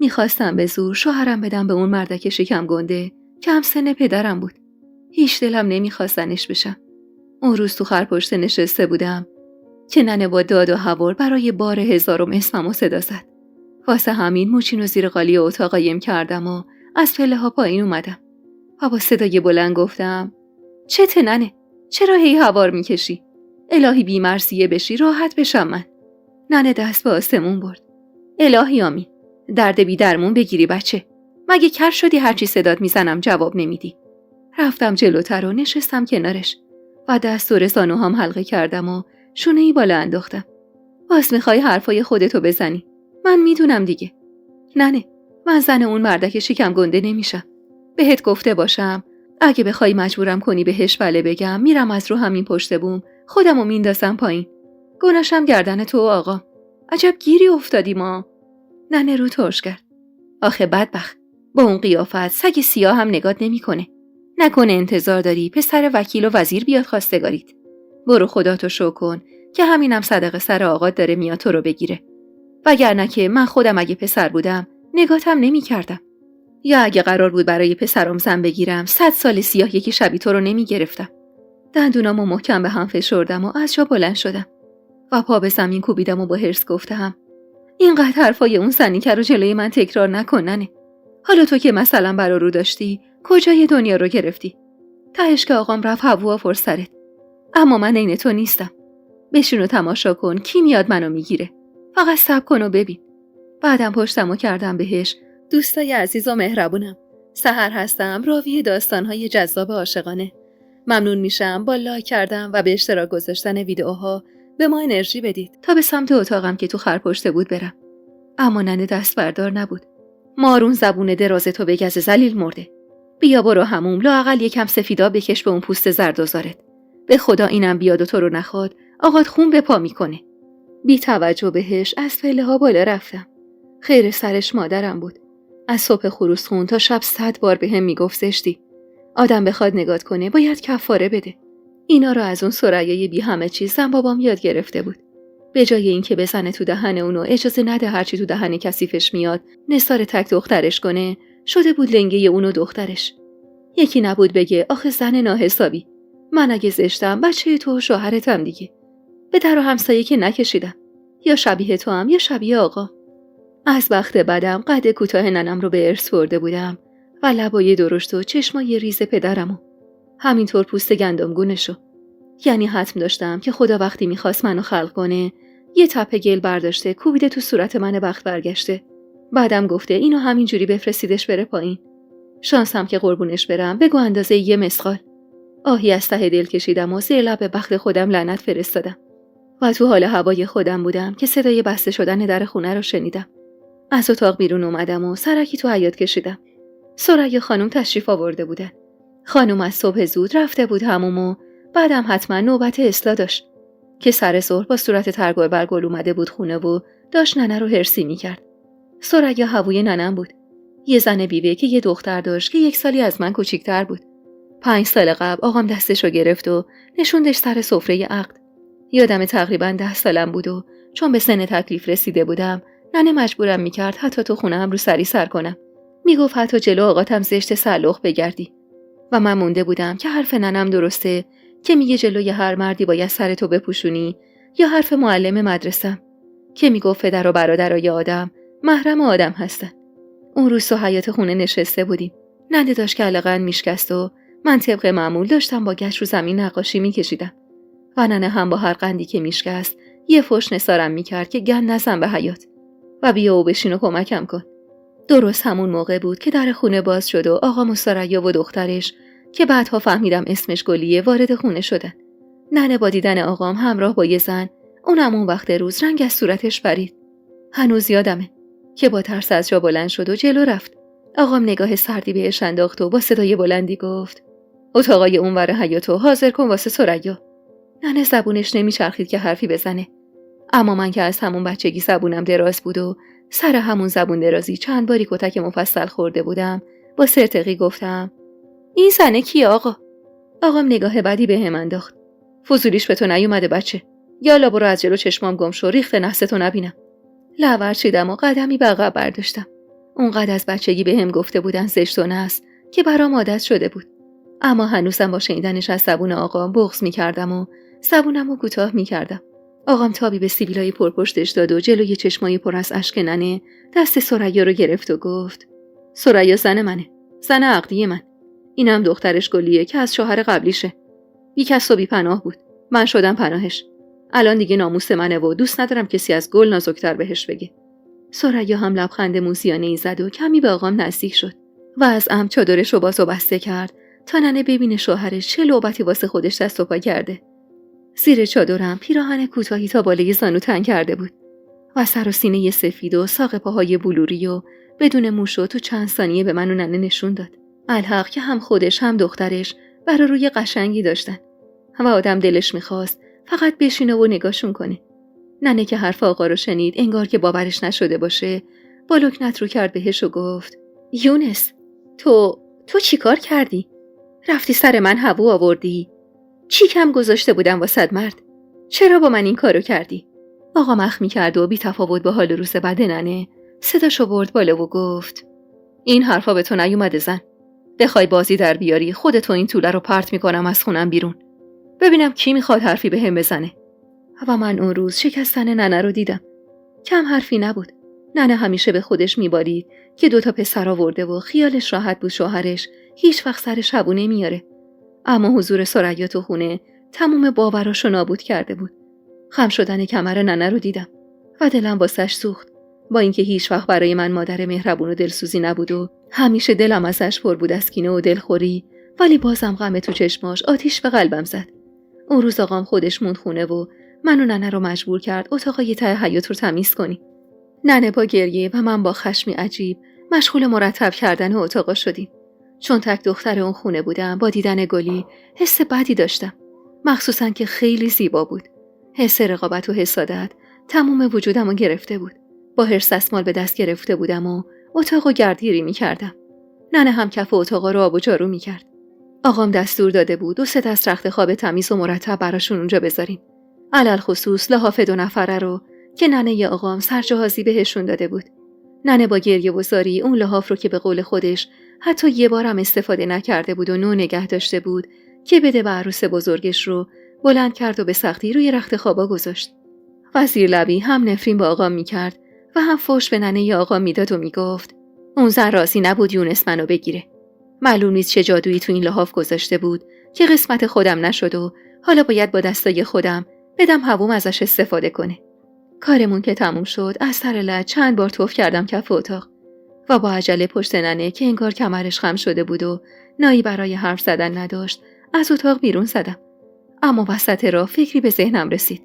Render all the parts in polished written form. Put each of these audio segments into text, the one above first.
میخواستم به زور شوهرم بدم به اون مردک شکم گنده که همسن پدرم بود. هیچ دلم نمیخواست زنش بشم. اون روز تو خرپشت نشسته بودم که ننه با داد و هوار برای بار 1000م اسممو صدا زد. واسه همین موچینو زیر قالی اتاق قایم کردم و از پله ها پایین اومدم و با صدای بلند گفتم: چته ننه؟ چرا هی هوار میکشی؟ الهی بی‌مرثیه بشی راحت بشم من. ننه دست به آسمون برد. الهی آمین. درد بی درمون بگیری بچه. مگه کر شدی هرچی صدات میزنم جواب نمیدی؟ رفتم جلوتر و نشستم کنارش و دست دور زانوهام حلقه کردم و شونه‌ای بالا انداختم. باز میخوای حرفای خودتو بزنی؟ من میدونم دیگه. ننه، من زن اون مردک شکم گنده نمیشم. بهت گفته باشم اگه بخوای مجبورم کنی بهش بله بگم، میرم از رو همین پشت بوم خودمو میندازم پایین. گناهشم گردن تو و آقا. عجب گیری افتادی ما. ننه رو ترش کرد. آخه بدبخت، با اون قیافت سگ سیاه هم نگات نمیکنه. نکنه انتظار داری پسر وکیل و وزیر بیاد خواستگاریت. برو خداتو شو کن که همینم صدقه سر آقات داره میاد تو رو بگیره. وگرنه که من خودم اگه پسر بودم نگاتم نمیکردم. یا اگه قرار بود برای پسرم زن بگیرم 100 سال سیاه یکی شبیه تو رو نمیگرفتم. دندونامو محکم به هم فشردم و از جا بلند شدم و پا به زمین کوبیدم و با حرص گفتم: اینقدر حرفای اون سنیکه رو جلوی من تکرار نکن ننه. حالا تو که مثلا برا رو داشتی کجای دنیا رو گرفتی؟ تهش که آقام رفت هوا پر سرت. اما من عین تو نیستم. بشین و تماشا کن کی میاد منو میگیره. فقط صبر کن و ببین. بعدم پشتمو کردم بهش: دوستای عزیز و مهربونم، سحر هستم، راوی داستان‌های جذاب عاشقانه. ممنون میشم با لایک کردن و به اشتراک گذاشتن ویدیوها به ما انرژی بدید تا به سمت اتاقم که تو خرپشته بود برم. اما ننه دست بردار نبود. مارون زبون دراز تو به گز ذلیل مرده. بیا برو هموم، لااقل یکم سفیدا بکش به اون پوست زردآزارت. به خدا اینم بیاد و تو رو نخواد آقات خون به پا میکنه. بی توجه بهش از پله ها بالا رفتم. خیر سرش مادرم بود. از صبح خروس خون تا شب 100 بار به هم میگفت زشتی. آدم بخواد نگات کنه باید کفاره بده. اینا رو از اون ثریای بی همه چیز زن بابام یاد گرفته بود. به جای اینکه بزنه تو دهن اونو اجازه نده هرچی تو دهن کثیفش میاد نثار تک دخترش کنه، شده بود لنگه اونو دخترش. یکی نبود بگه آخه زن ناحسابی. من اگه زشتم بچه تو و شوهرتم دیگه. به در و همسایه که نکشیدم. یا شبیه تو هم یا شبیه آقا. از بخت بدم قد کوتاه ننم رو به ارث برده بودم و لبای درشت و چشمای ریز پدرمو. همینطور پوست گندمگونشو. یعنی حتم داشتم که خدا وقتی میخواست منو خلق کنه یه تپه گل برداشته کوبیده تو صورت من بخت برگشته. بعدم گفته اینو همینجوری بفرستیدش بره پایین. شانسم که قربونش برم بگو اندازه یه مسخال. آهی از ته دل کشیدم و زیر لب بخت خودم لعنت فرستادم. و تو حال هوای خودم بودم که صدای بسته شدن در خونه رو شنیدم. از اتاق بیرون اومدم و سرکی تو حیاط کشیدم. ثریا خانم تشریف آورده بودن. خانم از صبح زود رفته بود حموم و بعدم حتما نوبت اصلاح داشت که سر ظهر با صورت ترگل برگل اومده بود خونه و داشت ننه رو هرسی میکرد. ثریا هووی ننم بود. یه زن بیوه که یه دختر داشت که 1 سالی از من کوچیک‌تر بود. 5 سال قبل آقام دستشو گرفت و نشوندش سر سفره عقد. یادم تقریبا 10 سالم بود و چون به سن تکلیف رسیده بودم ننه مجبورم میکرد حتی تو خونه هم رو سری سر کنم. میگفت حتی جلو آقاتم زشت سرلخ بگردی. و من مونده بودم که حرف ننم درسته که میگه جلوی هر مردی باید سرتو بپوشونی، یا حرف معلم مدرسم که میگفت پدر و برادرای آدم محرم آدم هستن. اون روز تو حیاط خونه نشسته بودیم. ننه داشت کله‌قند میشکست و من طبق معمول داشتم با گچ رو زمین نقاشی میکشیدم. و ننه هم با هر قندی که میشکست یه فحش نثارم میکرد که گند نزن به حیاط و بیا و بشین و کمکم کن. درست همون موقع بود که در خونه باز شد و آقا مستریا و دخترش که بعدها فهمیدم اسمش گلیه وارد خونه شدن. ننه با دیدن آقام همراه با یه زن، اونم اون وقت روز رنگ از صورتش پرید. هنوز یادمه که با ترس از جا بلند شد و جلو رفت. آقام نگاه سردی بهش انداخت و با صدای بلندی گفت: اتاقای اونور حیاطو حاضر کن واسه ثریا. ننه زبونش نمیچرخید که حرفی بزنه. اما من که از همون بچگی زبونم دراز بود و سر همون زبون درازی چند باری کتک مفصل خورده بودم، با سرتقی گفتم: این زنه کیه آقا؟ آقام نگاه بدی بهم انداخت. فضولیش به تو نیومده بچه. یالا برو از جلو چشمام گم شو، ریخت نحستو نبینم. لعور چیدم و قدمی به عقب برداشتم. اونقدر از بچگی بهم گفته بودن زشت و نس که برام عادت شده بود. اما هنوزم با شنیدنش از زبون آقام بغض می‌کردم و زبونمو کوتاه می‌کردم. آقام تابی به سیبیلای پرپشتش داد و جلوی چشمای پر از اشک ننه دست ثریا رو گرفت و گفت: ثریا زن منه، زن عقدی من. اینم دخترش گلیه که از شوهر قبلیشه. بی کس و بی پناه بود. من شدم پناهش. الان دیگه ناموس منه و دوست ندارم کسی از گل نازک‌تر بهش بگه. ثریا هم لبخند موسیانه‌ای زد و کمی به آقام نزدیک شد و از عمد چادرش رو باز و بسته کرد تا ننه ببینه شوهرش چه لعبتی واسه خودش دست و پا کرده. زیر چادرم پیراهن کوتاهی تا بالای زانو تنگ کرده بود و سر و سینه سفید و ساق پاهای بلوری و بدون موش و تو چند ثانیه به من و ننه نشون داد. الحق که هم خودش هم دخترش برا روی قشنگی داشتن و آدم دلش میخواست فقط بشینه و نگاهشون کنه. ننه که حرف آقا رو شنید انگار که باورش نشده باشه با لکنت رو کرد بهش و گفت: یونس، تو چی کار کردی؟ رفتی سر من هوا آوردی؟ چی کم گذاشته بودم واسد مرد؟ چرا با من این کارو کردی؟ آقا مخ می‌کرد و بی تفاوت با حال روز بد ننه صداشو برد بالا و گفت: این حرفا به تو نیومده زن. بخوای بازی در بیاری خودتو این طوله رو پرت میکنم از خونم بیرون. ببینم کی میخواد حرفی به هم بزنه. و من اون روز شکستن ننه رو دیدم. کم حرفی نبود. ننه همیشه به خودش میبالید که 2 پسر آورده و خیالش راحت بود شوهرش هیچ وقت سر شبو نمیاره. اما حضور ثریا تو خونه تمام باوراشو نابود کرده بود. خم شدن کمر ننه رو دیدم و دلم واسش سوخت. با اینکه هیچ وقت برای من مادر مهربون و دلسوزی نبود و همیشه دلم ازش پر بود از کینه و دلخوری، ولی بازم غم تو چشماش آتیش به قلبم زد. اون روز آقام خودش موند خونه و من و ننه رو مجبور کرد اتاقای ته حیاط رو تمیز کنیم. ننه با گریه و من با خشمی عجیب مشغول مرتب کردن اتاقا شدیم. چون تک دختر اون خونه بودم با دیدن گلی حس بدی داشتم، مخصوصاً که خیلی زیبا بود. حس رقابت و حسادت تمام وجودمو گرفته بود. با حرص دستمال به دست گرفته بودم و اتاقو گردگیری می‌کردم. ننه هم کف اتاقا رو آب و جارو می‌کرد. آقام دستور داده بود 2 دست رخت خواب تمیز و مرتب براشون اونجا بذاریم. علل خصوص لحاف 2 نفره رو که ننه آقام سرجهازی بهشون داده بود. ننه با گریه و زاری اون لحاف رو که به قول خودش حتی یه بارم استفاده نکرده بود و نو نگه داشته بود که بده به عروس بزرگش رو بلند کرد و به سختی روی رخت خوابا گذاشت. و زیر لبی هم نفرین با آقام میکرد و هم فحش به ننه آقام میداد و میگفت: اون زن راضی نبود یونس منو بگیره. معلوم نیست چه جادویی تو این لحاف گذاشته بود که قسمت خودم نشد و حالا باید با دستای خودم بدم هوام ازش استفاده کنه. کارمون که تموم شد از سر لج چند بار توف کردم کف اتاق و با عجله پشت ننه که انگار کمرش خم شده بود و نایی برای حرف زدن نداشت از اتاق بیرون زدم. اما وسط راه فکری به ذهنم رسید.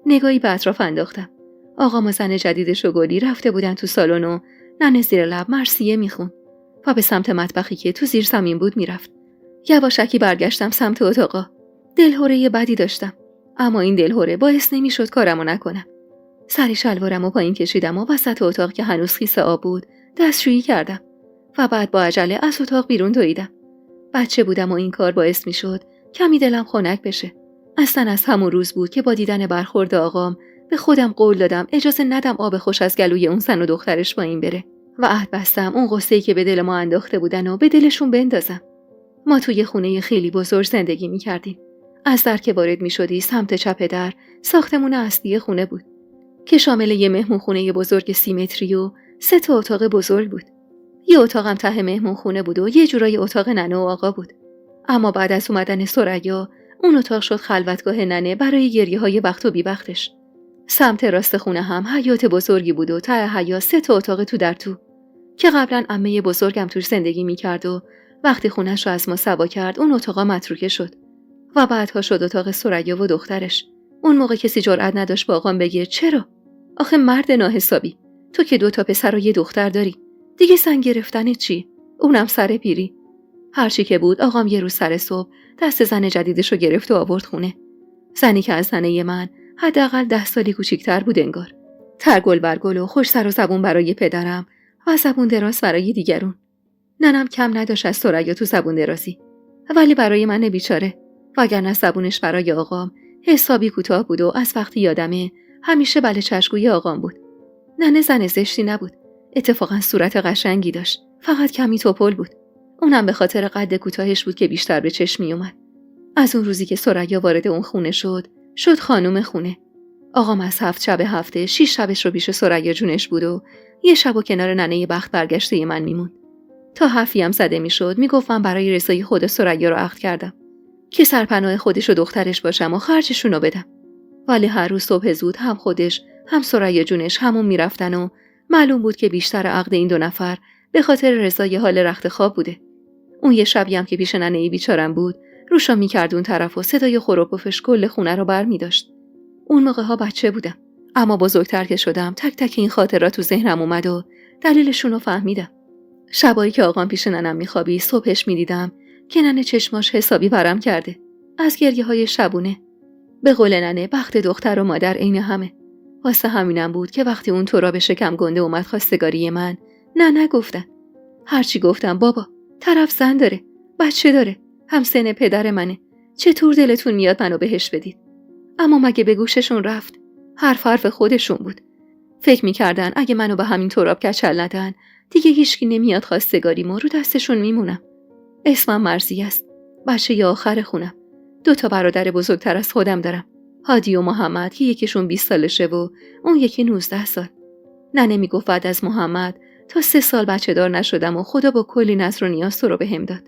نگاهی به اطراف انداختم. آقام و زن جدیدش و گلی رفته بودن تو سالن و ننه زیر لب مرثیه میخوند و به سمت مطبخی که تو زیر زمین بود میرفت. یواشکی برگشتم سمت اتاقا. دلهوره بدی داشتم، اما این دلهوره باعث نمیشد کارمو نکنم. سری شلوارمو پایین کشیدم و وسط اتاق که هنوز خیس آب بود دستشویی کردم و بعد با عجله از اتاق بیرون دویدم. بچه بودم و این کار باعث میشد کمی دلم خنک بشه. اصلا از همون روز بود که با دیدن برخورد آقام به خودم قول دادم اجازه ندم آب خوش از گلوی اون زن و دخترش پایین بره و عهد بستم اون غصه‌ای که به دل ما انداخته بودن و به دلشون بندازم. ما توی خونه خیلی بزرگ زندگی می‌کردیم. از در که وارد می‌شدی سمت چپ در ساختمون اصلی خونه بود که شامل یه مهمونخونه بزرگ 30 متری و 3 اتاق بزرگ بود. یه اتاقم ته مهمونخونه بود و یه جورای اتاق ننه و آقا بود. اما بعد از اومدن ثریا اون اتاق شد خلوتگاه ننه برای گریه‌های وقت و بی‌وقتش. سمت راست خونه هم حیاط بزرگی بود و ته حیاط 3 اتاق تو در تو که قبلا عمه بزرگم توش زندگی می‌کرد و وقتی خونش رو از ما سوا کرد اون اتاقا متروکه شد و بعدها شد اتاق ثریا و دخترش. اون موقع کسی جرئت نداشت با آقام بگه چرا؟ آخه مرد ناحسابی، تو که 2 پسر و یه دختر داری، دیگه سن گرفتن چی؟ اونم سر پیری. هرچی که بود آقام یه روز سر صبح دست زن جدیدش رو گرفت و آورد خونه. زنی که از ننه من حداقل 10 سالی کوچیک‌تر بود انگار. ترگل برگل و خوش سر و زبون برای پدرم و زبون دراز برای دیگرون. ننم کم نداشت از ثریا تو زبون درازی، ولی برای من بیچاره، وگرنه زبونش برای آقام حسابی کوتاه بود و از وقتی یادمه همیشه بله چشگوی آقام بود. ننه زن زشتی نبود، اتفاقا صورت قشنگی داشت، فقط کمی توپل بود. اونم به خاطر قد کوتاهش بود که بیشتر به چشم می اومد. از اون روزی که ثریا وارد اون خونه شد خانم خونه. آقام از 7 شب هفته 6 شبش رو پیش ثریا جونش بود و یه شب و کنار ننه بخت برگشته من میموند. تا حرفی هم زده میشد میگفت من برای رضای خود ثریا رو عقد کردم که سرپناه خودش و دخترش باشم و خرجشون رو بدم. ولی هر روز صبح زود هم خودش هم ثریا جونش همون میرفتن و معلوم بود که بیشتر عقد این 2 نفر به خاطر رضای حال رخت خواب بوده. اون یه شبی هم که پیش ننه بیچارم بود روشو میکرد اون طرف و صدای خروپفش کل خونه رو بر می‌داشت. اون موقع ها بچه بودم، اما بزرگتر که شدم تک تک این خاطرات تو ذهنم اومد و دلیلشون رو فهمیدم. شبایی که آقام پیش ننم میخوابی صبحش میدیدم که ننه چشماش حسابی ورم کرده از گریه‌های شبونه. به قول ننه بخت دختر و مادر عین همه. واسه همینم بود که وقتی اون تراب شکم گنده اومد خواستگاری من نه گفتن. هرچی گفتم بابا طرف زن داره، بچه داره، همسن پدر منه، چطور دلتون میاد منو بهش بدید؟ اما مگه به گوششون رفت؟ حرف خودشون بود. فکر میکردن اگه منو به همین تراب کچل ندن دیگه هیچکی نمیاد خواستگاریمو رو دستشون میمونم. اسمم مرضیه است، بچه ی آخر خونم. 2 تا برادر بزرگتر از خودم دارم، هادی و محمد که یکیشون 20 سالشه و اون یکی 19 سال. ننه میگفت بعد از محمد تا 3 سال بچه دار نشدم و خدا با کلی نذر و نیاز تو رو بهم داد.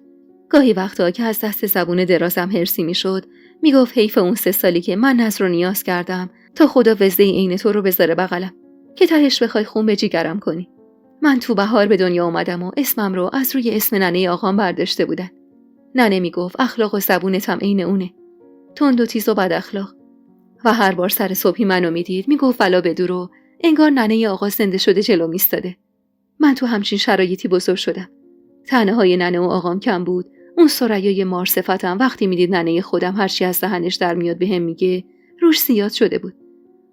گاهی وقتا که از دست زبون درازم هرسی میشد میگفت حیف اون 3 سالی که من نذر و نیاز کردم تا خدا وزده عین تو رو بذاره بغلم که تهش بخوای خون به جیگرم کنی. من تو بهار به دنیا اومدم و اسمم رو از روی اسم ننه آقام برداشته بودن. ننه میگفت اخلاق و زبونت هم عین اونه، تند و تیز و بد اخلاق. و هر بار سر صبحی منو میدید میگفت ولا بدو رو، انگار ننه آقا زنده شده جلو میستاده. من تو همچین شرایطی بزرگ شدم. طعنه‌های ننه و آقام کم بود، اون ثریای مار صفتم وقتی میدید ننه خودم هرچی از دهنش در میاد بهم میگه روش زیاد شده بود.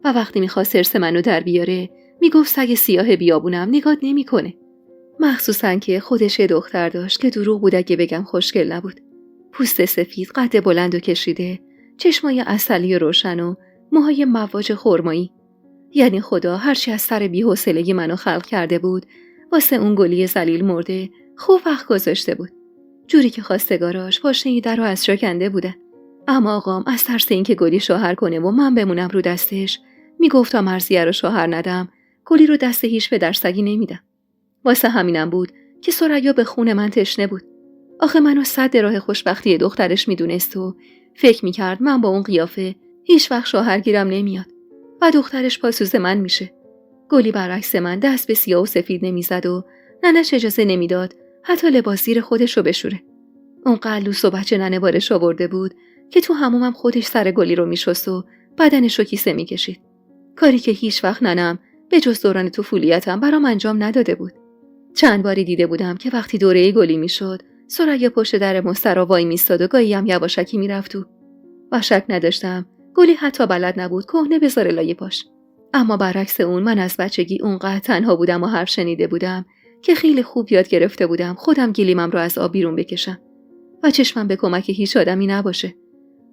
و وقتی میخواست حرص منو در بیاره میگفت سگ سیاه بیابونم نگات نمیکنه. مخصوصاً که خودش دختر داشت که دروغ بود اگه بگم خوشگل نبود. پوست سفید، قد بلند و کشیده، چشمای عسلی و روشن و موهای مواج خرمایی. یعنی خدا هرچی از سر بی‌حوصلگی منو خلق کرده بود واسه اون گلی ذلیل مرده خوب وقت گذاشته بود. جوری که خواستگاراش پاشنه در رو از جا کنده بودن. اما آقام از ترس اینکه گلی شوهر کنه و من بمونم رو دستش میگفت تا مرضیه رو شوهر ندم گلی رو دست هیچ پدرسگی نمیدم. واسه همینم بود که ثریا به خون من تشنه بود. آخه منو صد راه خوشبختی دخترش میدونست و فکر میکرد من با اون قیافه هیچ وقت شوهرگیرم نمیاد و دخترش پاسوز من میشه. گلی برعکس من دست به سیاه و سفید نمیزد و ننش اجازه نمیداد حتی لباس زیر خودش رو بشوره. اون قلوس و بچه ننه بارش آورده بود که تو حمومم خودش سر گلی رو میشست و بدنش رو کیسه میکشید. کاری که هیچ وقت ننم به جز دوران طفولیتم برام انجام نداده بود. چند باری دیده بودم که وقتی دوره گلی میشد ثریا پشت در مسترا وای میستاد و گاهی هم یواشکی میرفت و شک نداشتم گلی حتی بلد نبود کهنه بذاره لای پاش. اما برعکس اون من از بچگی اونقدر تنها بودم و حرف شنیده بودم که خیلی خوب یاد گرفته بودم خودم گلیمم رو از آب بیرون بکشم و چشمم به کمک هیچ آدمی نباشه.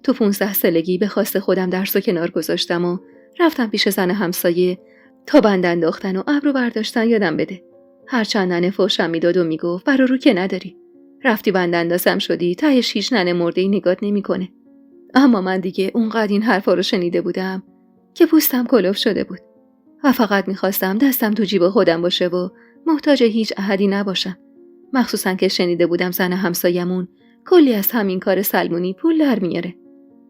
تو 15 سالگی به خواست خودم درسو کنار گذاشتم و رفتم پیش زن همسایه تا بند انداختن و ابرو برداشتن یادم بده. هرچند ننه فوشم میداد و میگفت برا رو که نداری، رفتی بند اندازم شدی تهش هیچ ننه مرده‌ای نگات نمیکنه. اما من دیگه اونقدر این حرفا رو شنیده بودم که پوستم کلوف شده بود و فقط میخواستم دستم تو جیب خودم باشه و محتاج هیچ احدی نباشم. مخصوصا که شنیده بودم زن همسایمون کلی از همین کار سلمونی پول در میاره.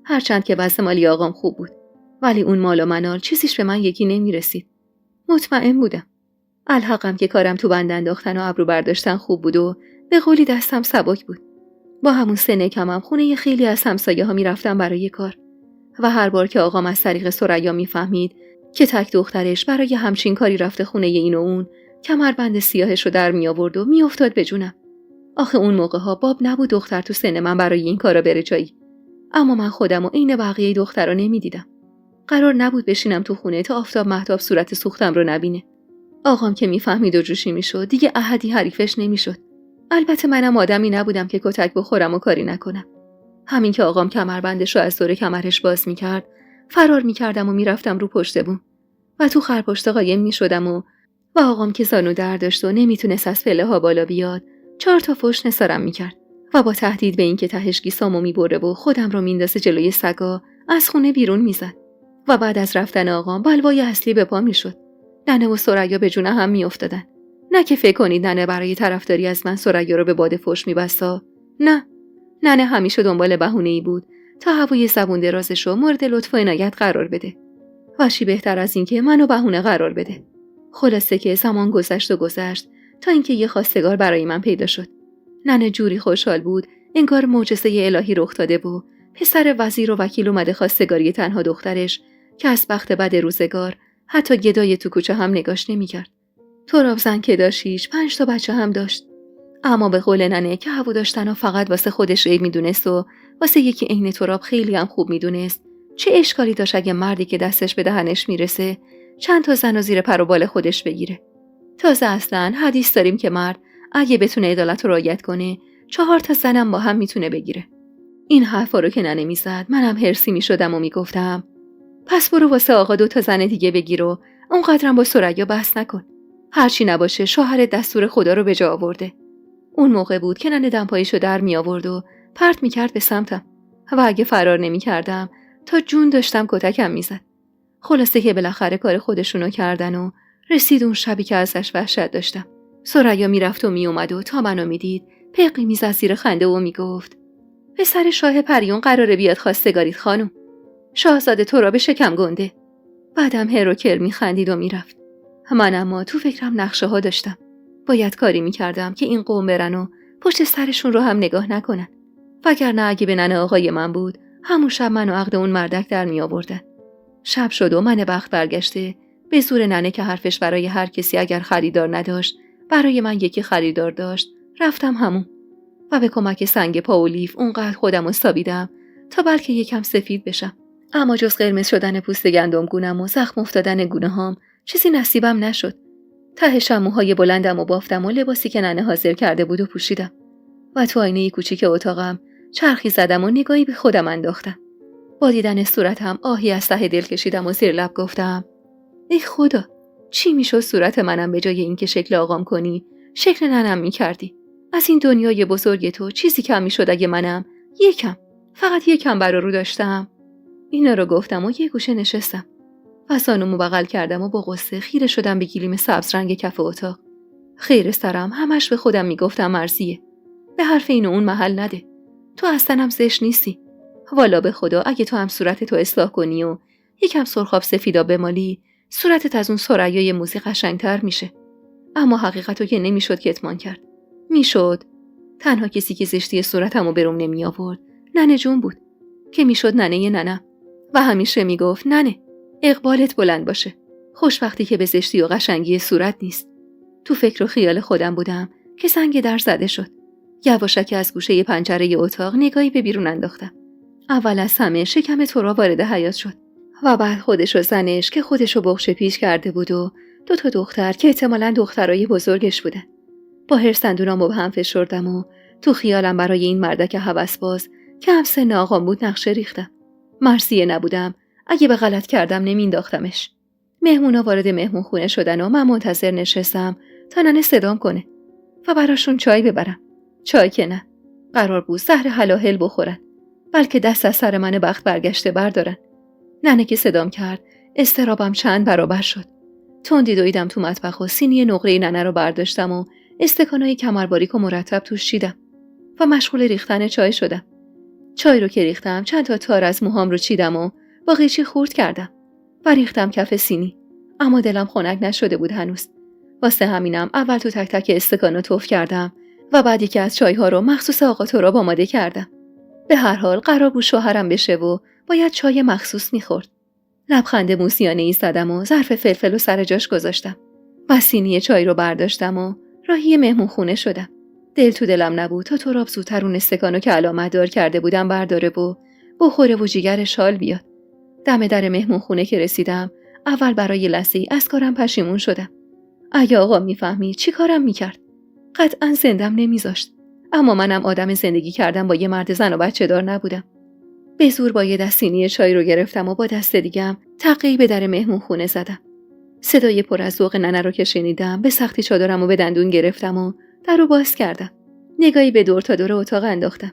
هرچند که وضع مالی آقام خوب بود ولی اون مال و منال چیزیش به من یکی نمیرسید. مطمئن بودم الحقم که کارم تو بند انداختن و ابرو برداشتن خوب بود و به قولی دستم سبک بود. با همون سن کمم خونه خیلی از همسایه ها میرفتم برای کار و هر بار که آقام از طریق ثریا میفهمید که تک دخترش برای همچین کاری رفته خونه این و اون کمربند سیاهش رو در می آورد و میافتاد به جونم. آخه اون موقع ها باب نبود دختر تو سن من برای این کارا بره جایی. اما من خودم و عین بقیه دخترا نمیدیدم. قرار نبود بشینم تو خونه تا آفتاب مهتاب صورت سوختم رو نبینه. آقام که میفهمید و جوشی میشد دیگه احدی حریفش نمیشد. البته منم آدمی نبودم که کتک بخورم و کاری نکنم. همین که آقام کمربندش رو از دور کمرش باز میکرد فرار میکردم و میرفتم رو پشت بوم و تو خرپشت قایم میشدم و و آقام که زانو درد داشت و نمیتونست از پله ها بالا بیاد 4 تا فحش نثارم میکرد و با تهدید به اینکه تهش گیسامو میبره و خودم رو میندازه جلوی سگا از خونه بیرون میزد. و بعد از رفتن آقام بلوای اصلی به پا میشد. ننه و ثریا به جون هم میافتادن. نه که فکر کنید ننه برای طرفداری از من ثریا رو به باد فحش میبستا. نه، ننه همیشه دنبال بهونه‌ای بود تا هوای زبون درازش رو مورد لطف و عنایت قرار بده. و چی بهتر از این که منو بهونه قرار بده. خلاصه که زمان گذشت تا اینکه یه خواستگار برای من پیدا شد. ننه جوری خوشحال بود انگار معجزه الهی رخ داده و پسر وزیر و وکیل اومده خواستگاری تنها دخترش که از بخت بد روزگار حتی گدای تو کوچه هم نگاش نمی‌کرد. تراب زن که داشتیش 5 تا بچه هم داشت. اما به قول ننه که هوو داشتن و فقط واسه خودش عیب میدونست و واسه یکی عین تراب خیلی هم خوب میدونست چه اشکالی داشت اگه مردی که دستش به دهنش میرسه چند تا زن و زیر پر و بال خودش بگیره. تازه اصلا حدیث داریم که مرد اگه بتونه عدالت رو رعایت کنه 4 تا زنم با هم میتونه بگیره. این حرفا رو که ننه میزد منم هرسی میشدم و میگفتم پس برو واسه آقا 2 تا زن دیگه بگیر و اونقدرم با ثریا بحث نکن. هرچی نباشه شوهر دستور خدا رو به جا آورده. اون موقع بود که ننه دمپاییشو در می آورد و پرت میکرد به سمتم و اگه فرار نمیکردم تا جون داشتم کتکم میزد. خلاصه که بالاخره کار خودشونو کردن و رسید اون شبی که ازش وحشت داشتم. ثریا میرفت و میومد و تا منو میدید پقی میزد زیر خنده و میگفت پسر شاه پریون قراره بیاد خواستگاریت خانم. شاهزاده تراب شکم گنده. بعدم هروکر میخندید و میرفت. من اما تو فکرم نقشه ها داشتم. باید کاری میکردم که این قوم برن و پشت سرشون رو هم نگاه نکنن. وگرنه اگه به ننه آقای من بود همون شب منو عقد اون مردک در می آوردن. شب شد و من بخت برگشته به زور ننه که حرفش برای هر کسی اگر خریدار نداشت برای من یکی خریدار داشت رفتم همون و به کمک سنگ پا و لیف اونقدر خودم رو سابیدم تا بلکه یکم سفید بشم. اما جز قرمز شدن پوست گندمگونم و زخم افتادن گونه هام چیزی نصیبم نشد. تهش موهای بلندم و بافتم و لباسی که ننه حاضر کرده بود و پوشیدم و تو آینه کوچیک اتاقم چرخی زدم و نگاهی به خودم انداختم. با دیدن صورتم آهی از ته دل کشیدم و زیر لب گفتم ای خدا، چی میشد صورت منم به جای اینکه شکل آقام کنی شکل ننم میکردی. از این دنیای بزرگ تو چیزی کم میشد اگه منم فقط یکم برا رو داشتم. اینا رو گفتم و یه گوشه نشستم و زانومو بغل کردم و با غصه خیره شدم به گلیم سبز رنگ کف اتاق. خیر سرم همش به خودم میگفتم مرضیه. به حرف این و اون محل نده. تو اصلا هم زشت نیستی. والا به خدا اگه تو هم صورت تو اصلاح کنی و یکم سرخاب سفیدا بمالی صورتت از اون ثریای موزی قشنگتر میشه. اما حقیقتو که نمیشد کتمان کرد. میشد. تنها کسی که زشتی صورتمو بروم نمی آورد ننه جون بود که میشد ننه و همیشه میگفت ننه اقبالت بلند باشه. خوشبختی که به زشتی و قشنگی صورت نیست. تو فکر و خیال خودم بودم که زنگ در زده شد. یواشکی از گوشه پنجره اتاق نگاهی به بیرون انداختم. اول از همه شکم تورا وارد حیاط شد و بعد خودش و زنش که خودشو بغش پیش کرده بود و 2 تا دختر که احتمالاً دخترای بزرگش بودن. با هرس دندونامو به هم فشردم و تو خیالم برای این مردک هوسباز که هم سن آقام بود نقشه ریختم. مرثیه نبودم. اگه به غلط کردم نمینداختمش. مهمونا وارد مهمون خونه شدن و من منتظر نشستم تا ننه صدام کنه و براشون چای ببرم. چای که نه. قرار بود زهر هلاهل بخورن. بلکه دست از سر من بخت برگشته بردارن. ننه که صدام کرد استرابم چند برابر شد. تندی دویدم تو مطبخ و سینی نقره ننه رو برداشتم و استکانای کمرباریک و مرتب توش چیدم و مشغول ریختن چای شدم. چای رو که ریختم چند تا تار از موهام رو چیدم و با قیچی خورد کردم و ریختم کف سینی. اما دلم خنک نشده بود هنوز. واسه همینم اول تو تک تک استکانو توف کردم و بعد یکی از چای‌ها رو مخصوص آقا تراب آماده کردم. به هر حال قرار بود شوهرم بشه و باید چای مخصوص می‌خورد. لبخند موسیانه‌ای زدم و ظرف فلفل رو سر جاش گذاشتم. و سینی چای رو برداشتم و راهی مهمون خونه شدم. دل تو دلم نبود تا تراب زودتر اون استکانو که علامت دار کرده بودم برداره و بخوره و جیگرش حال بیاد. دم در مهمون خونه که رسیدم اول برای لحظه‌ای از کارم پشیمون شدم. اگه آقا میفهمید چی کارم میکرد؟ قطعاً زندم نمیذاشت. اما منم آدم زندگی کردم با یه مرد زن و بچه دار نبودم. به زور با یه دست سینی چای رو گرفتم و با دست دیگم تقی به در مهمون خونه زدم. صدای پر از ذوق ننه رو که شنیدم به سختی چادرمو به دندون گرفتم و در رو باز کردم. نگاهی به دور تا دور اتاق انداختم.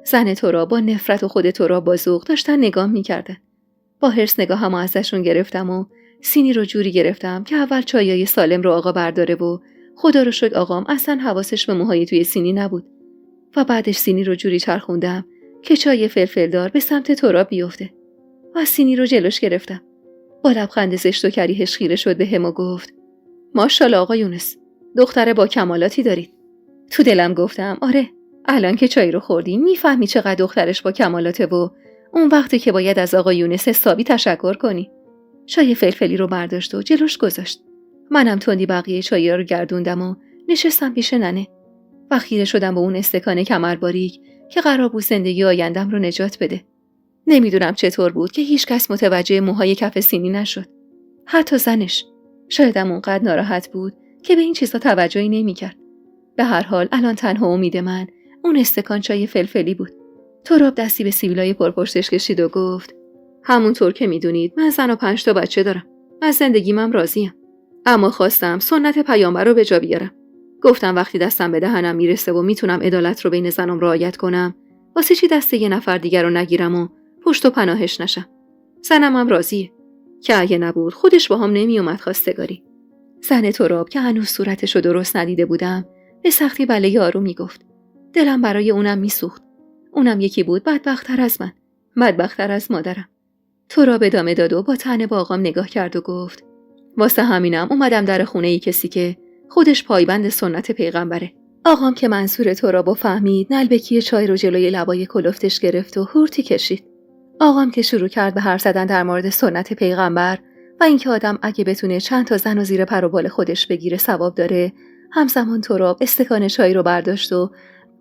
زن تراب با نفرت و خود تراب با ذوق داشتن نگاه می‌کردن. با حرص نگاهمو ازشون گرفتم و سینی رو جوری گرفتم که اول چایای سالم رو آقا برداره و خدا رو شکر آقام اصلا حواسش به موهای توی سینی نبود و بعدش سینی رو جوری چرخوندم که چای فلفلدار به سمت تراب بیفته و سینی رو جلوش گرفتم. با لبخند زشت و کریهش خیره شد بهم و گفت ماشاءالله آقا یونس، دختر با کمالاتی دارید. تو دلم گفتم آره، الان که چای رو خوردی میفهمی چقدر دخترش با کمالاته و اون وقتی که باید از آقا یونس حسابی تشکر کنی. چای فلفلی رو برداشت و جلوش گذاشت. منم تندی بقیه چایی رو گردوندم و نشستم پیش ننه و خیره شدم به اون استکان کمرباریک که قرار بود زندگی آیندم رو نجات بده. نمیدونم چطور بود که هیچ کس متوجه موهای کف سینی نشد. حتی زنش. شایدم اونقدر ناراحت بود که به این چیزا توجهی نمی‌کرد. به هر حال الان تنها امید من اون استکان چای فلفلی بود. تراب دستی به سیبیلای پرپشتش کشید و گفت همونطور که میدونید من زن و 5 تا بچه دارم. از زندگیم راضیم. اما خواستم سنت پیامبر رو به جا بیارم. گفتم وقتی دستم به دهنم میرسه و میتونم عدالت رو بین زنم رعایت کنم، واسه چی دست یه نفر دیگر رو نگیرم و پشت و پناهش نشم. زنم هم راضیه که اگه نبود خودش با هم نمیومد خواستگاری. زن تراب که هنوز صورتش رو درست ندیده بودم به سختی بله آروم میگفت. دلم برای اونم میسوخت. اونم یکی بود بدبخت‌تر از من، بدبخت‌تر از مادرم. تراب ادامه داد و با طعنه به آقام نگاه کرد و گفت واسه همینم اومدم در خونه ای کسی که خودش پایبند سنت پیغمبره. آقام که منصور ترابو فهمید نلبکی چای رو جلوی لبای کلفتش گرفت و هورتی کشید. آقام که شروع کرد به حرف زدن در مورد سنت پیغمبر و اینکه آدم اگه بتونه چند تا زن و زیر پر و بال خودش بگیره ثواب داره، همزمان تراب استکان چای رو برداشت و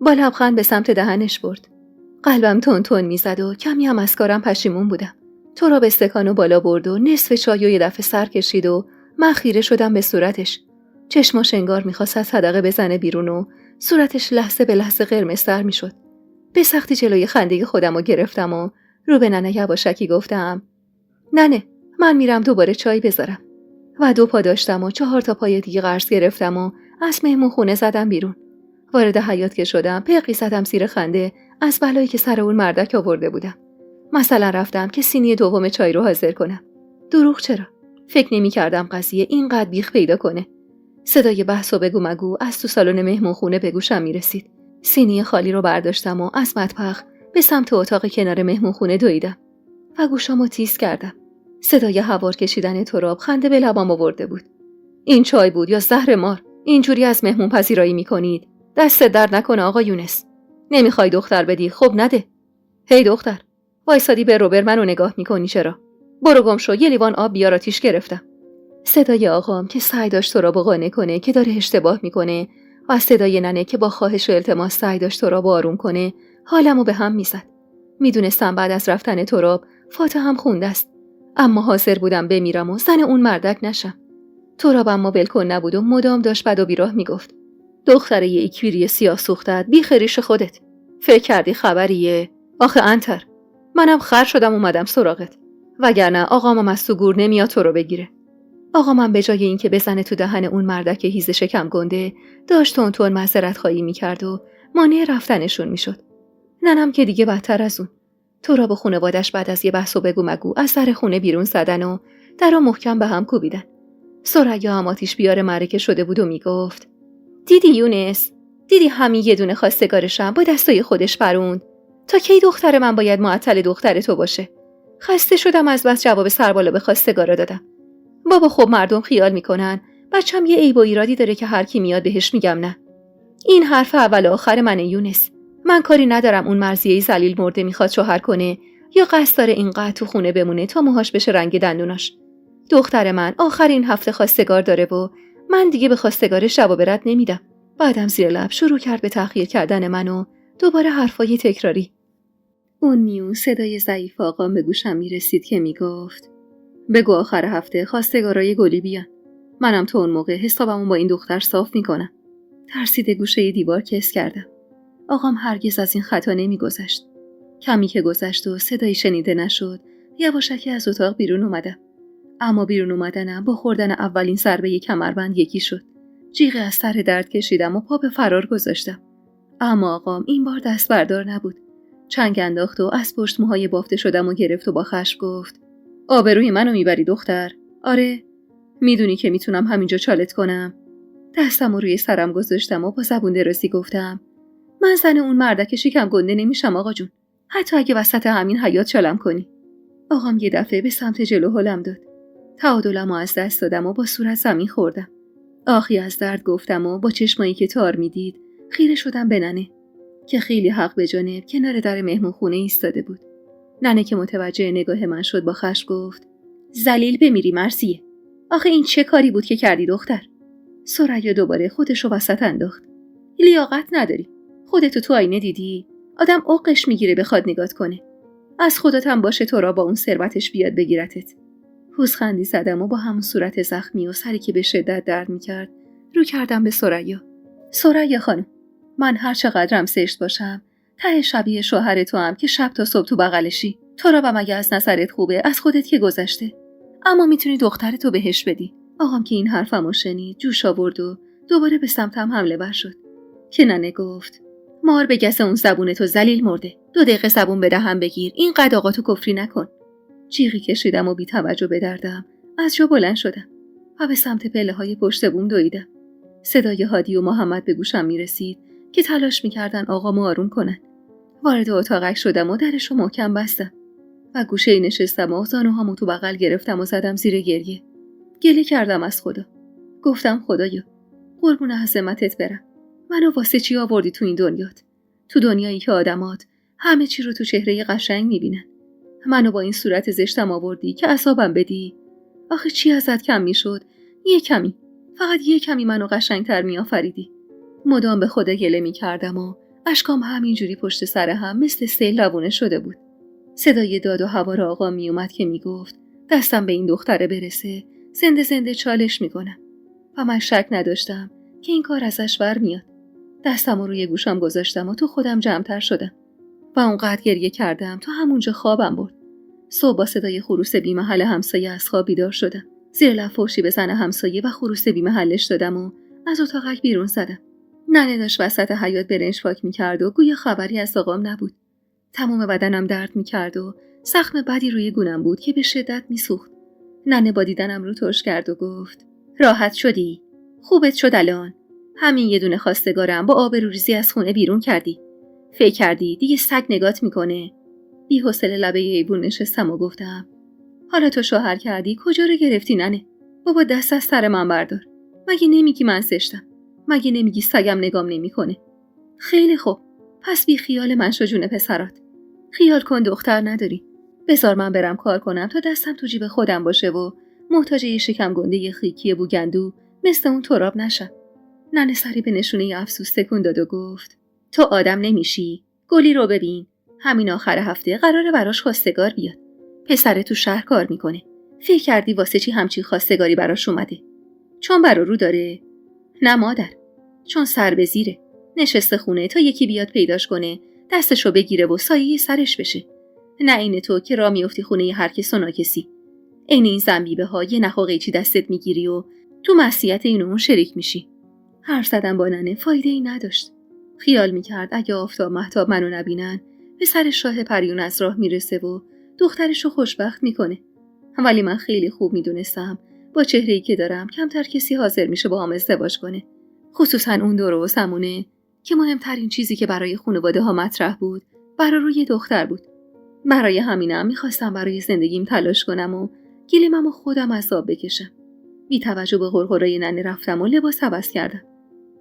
با لبخند به سمت دهنش برد. قلبم تون تون میزد و کمی هم از کارم پشیمون بودم. تراب استکانو بالا برد و نصف چای و یه دفعه سر کشید و من خیره شدم به صورتش. چشماش انگار میخواست از صدقه بزنه بیرون و صورتش لحظه به لحظه قرمزتر میشد. به سختی جلوی خنده خودمو گرفتم و رو به ننه یواشکی گفتم ننه من میرم دوباره چای بذارم و 2 پا داشتم و 4 تا پای دیگه قرض گرفتم و از مهمون خونه زدم بیرون. وارد حیاط که شدم پقی زدم زیر خنده از بلایی که سر اون مردک آورده بودم. مثلا رفتم که سینی دوم چای رو حاضر کنم. دروغ چرا؟ فکر نمی کردم قضیه اینقدر بیخ پیدا کنه. صدای بحث و بگو مگو از تو سالن مهمون خونه به گوشم می رسید. سینی خالی رو برداشتم و از مطبخ به سمت اتاق کنار مهمون خونه دویدم و گوشامو تیز کردم. صدای هوار کشیدن تراب خنده به لبام آورده بود. این چای بود یا زهر مار؟ اینجوری از مهمون پذیرایی می کنید؟ دست درد نکنه آقا یونس. نمیخوای دختر بدی؟ خب نده. هی دختر، وایسادی به روبر منو نگاه میکنی چرا؟ برو گم شو، یه لیوان آب بیار آتیش گرفتم. صدای آقام که سعی داشت تو را قانع کنه که داره اشتباه میکنه و صدای ننه که با خواهش و التماس سعی داشت تو را آروم کنه حالمو به هم میزد. میدونستم بعد از رفتن تراب فاتحه هم خونده است، اما حاضر بودم بمیرم و زن اون مردک نشم. تراب اما ولکن نبود و مدام داشت بد و بیراه میگفت. دختره یه ایکویری سیاه سوختت بی خریش خودت. فکر کردی خبریه؟ آخه انتر منم خر شدم اومدم سراغت، وگرنه آقامم از تو گور نمیاد تو رو بگیره. آقامم به جای اینکه بزنه تو دهن اون مردک هیز شکم گنده داشت تون معذرت خواهی میکرد و مانع رفتنشون میشد. ننم که دیگه بدتر از اون. تراب و خانوادش بعد از یه بحث و بگو مگو از سر خونه بیرون زدن و درو محکم به هم کوبیدن. ثریا هم آتیش بیار معرکه شده بود و میگفت دیدی یونس؟ دیدی همین یه دونه خواستگارشم با دستای خودش پروند؟ تا کی دختر من باید معطل دختر تو باشه؟ خسته شدم از بس جواب سربالا به خواستگارا دادم. بابا خب مردم خیال میکنن بچم یه عیب و ایرادی داره که هر کی میاد بهش میگم نه. این حرف اول و آخر من یونس. من کاری ندارم اون مرضیه ذلیل مرده میخواد شوهر کنه یا قصد داره اینقدر تو خونه بمونه تا موهاش بشه رنگ دندوناش. دختر من آخرین هفته خواستگار داره و من دیگه به خواستگار شب و برد نمیدم. بعدم زیر لب شروع کرد به تحقیر کردن من و دوباره حرفای تکراری. اون میون صدای ضعیف آقام به گوشم میرسید که میگفت بگو آخر هفته خواستگارای گلی بیان. منم تو اون موقع حسابمو با این دختر صاف میکنم. ترسیده گوشه دیوار کس کردم. آقام هرگز از این خطا نمیگذشت. کمی که گذشت و صدایی شنیده نشد، یواشکی از اتاق بیرون اومدم. اما بیرون اومدنم با خوردن اولین ضربه کمربند یکی شد. جیغ از سر درد کشیدم و پا به فرار گذاشتم. اما آقام این بار دست بردار نبود. چنگ انداخت و از پشت موهای بافته شدم و گرفت و با خشم گفت: آبروی منو میبری دختر؟ آره، میدونی که میتونم همینجا چالت کنم. دستم رو روی سرم گذاشتم و با زبون درازی گفتم: من زن اون مردک شکم گنده نمیشم آقا جون، حتی اگه وسط همین حیاط چالم کنی. آقام یه دفعه به سمت جلو هلم داد. تعادلمو از دست دادم و با صورت زمین خوردم. آخی از درد گفتم و با چشمایی که تار میدید خیره شدم به ننه که خیلی حق به جانب کنار در مهمونخونه ایستاده بود. ننه که متوجه نگاه من شد با خشم گفت: ذلیل بمیری مرثیه. آخه این چه کاری بود که کردی دختر؟ ثریا دوباره خودشو وسط انداخت. لیاقت نداری. خودتو تو آینه دیدی؟ آدم عقش میگیره بخواد نگات کنه. از خودت هم باشه تو را با اون ثروتش بیاد بگیرتت. پوزخندی زدم و با همون صورت زخمی و سری که به شدت درد میکرد رو کردم به ثریا. ثریا خانم، من هر چقدرم زشت باشم ته شبیه شوهر تو هم که شب تا صبح تو بغلشی. تو را مگه از نظرت خوبه؟ از خودت که گذشته. اما میتونی دخترتو بهش بدی. آقام که این حرفمو شنید جوش آورد و دوباره به سمتم حمله ور شد. که ننه گفت: مار به گس اون زبونتو ذلیل مرده. 2 دقیقه زبون به دهن بگیر، این قد آقاتو کفری نکن. جیغی کشیدم و بی توجه به دردم از جا بلند شدم و به سمت پله‌های پشت بوم دویدم. صدای هادی و محمد به گوشم میرسید که تلاش میکردن آقامو آروم کنن. وارد اتاقک شدم و درشو محکم بستم و گوشه‌ای نشستم و زانوهامو تو بغل گرفتم و زدم زیر گریه. گله کردم از خدا. گفتم: خدایا، قربون عظمتت برم. منو واسه چی آوردی تو این دنیات؟ تو دنیایی که آدمات همه چی رو تو چهره قشنگ میبینن. منو با این صورت زشتم آوردی که عذابم بدی. آخه چی ازت کم میشد؟ یه کمی، فقط یه کمی منو قشنگتر میآفریدی. مدام به خدا گله میکردم و اشکام همینجوری پشت سر هم مثل سیل روونه شده بود. صدای داد و هوار آقا میومد که میگفت دستم به این دختره برسه زنده زنده چالش میکنم و من شک نداشتم که این کار ازش برمیاد. دستم رو روی گوشم گذاشتم و تو خودم جمع‌تر شدم و اونقدر گریه کردم تا همونجا خوابم برد. صبح با صدای خروس بی‌محل همسایه از خواب بیدار شدم. زیر لب فحشی به زن همسایه و خروس بی‌محلش دادم و از اتاقک بیرون زدم. ننه داشت وسط حیاط برنج پاک می‌کرد و گویا خبری از آقام نبود. تمام بدنم درد می‌کرد و زخم بدی روی گونم بود که به شدت می‌سوخت. ننه با دیدنم رو ترش کرد و گفت: راحت شدی؟ خوبت شد الان؟ همین یه دونه خواستگارم با آبروریزی از خونه بیرون کردی. فکر کردی دیگه سگ نگات میکنه؟ بی‌حوصله لبه ایوون نشستم و گفتم: حالا تو شوهر کردی کجا رو گرفتی ننه؟ بابا دست از سر من بردار. مگه نمیگی من زشتم؟ مگه نمیگی سگم نگام نمیکنه؟ خیلی خوب، پس بی خیال من شو جون پسرات. خیال کن دختر نداری. بذار من برم کار کنم تا دستم تو جیب خودم باشه و محتاج یه شکم گنده خیکی بوگندو مثل اون تراب نشم. ننه سری به نشونه افسوس تکون داد و گفت: تو آدم نمیشی؟ گلی رو ببین، همین آخر هفته قراره براش خواستگار بیاد. پسر تو شهر کار میکنه. فکر کردی واسه چی همچین خواستگاری براش اومده؟ چون برا رو داره؟ نه مادر، چون سر به زیره. نشسته خونه تا یکی بیاد پیداش کنه، دستشو بگیره و سایه سرش بشه. نه این تو که راه میافتی خونه هر کس و ناکسی. عین این زنبیبه ها یه نخ و قیچی دستت میگیری و تو معصیت این و اون شریک میشی. حرف زدن با ننه فایده ای نداشت. خیال میکرد اگه آفتاب مهتاب منو نبینن به سر شاه پریون از راه میرسه و دخترشو خوشبخت میکنه. ولی من خیلی خوب میدونستم با چهره‌ای که دارم کمتر کسی حاضر میشه با هم ازدواج کنه. خصوصا اون دور و سمونه که مهمترین چیزی که برای خانواده ها مطرح بود برای روی دختر بود. برای همینم میخواستم برای زندگیم تلاش کنم و گلیممو خودم از آب بکشم. بی توجه به غرغرای ننه رفتم و لباس عوض کردم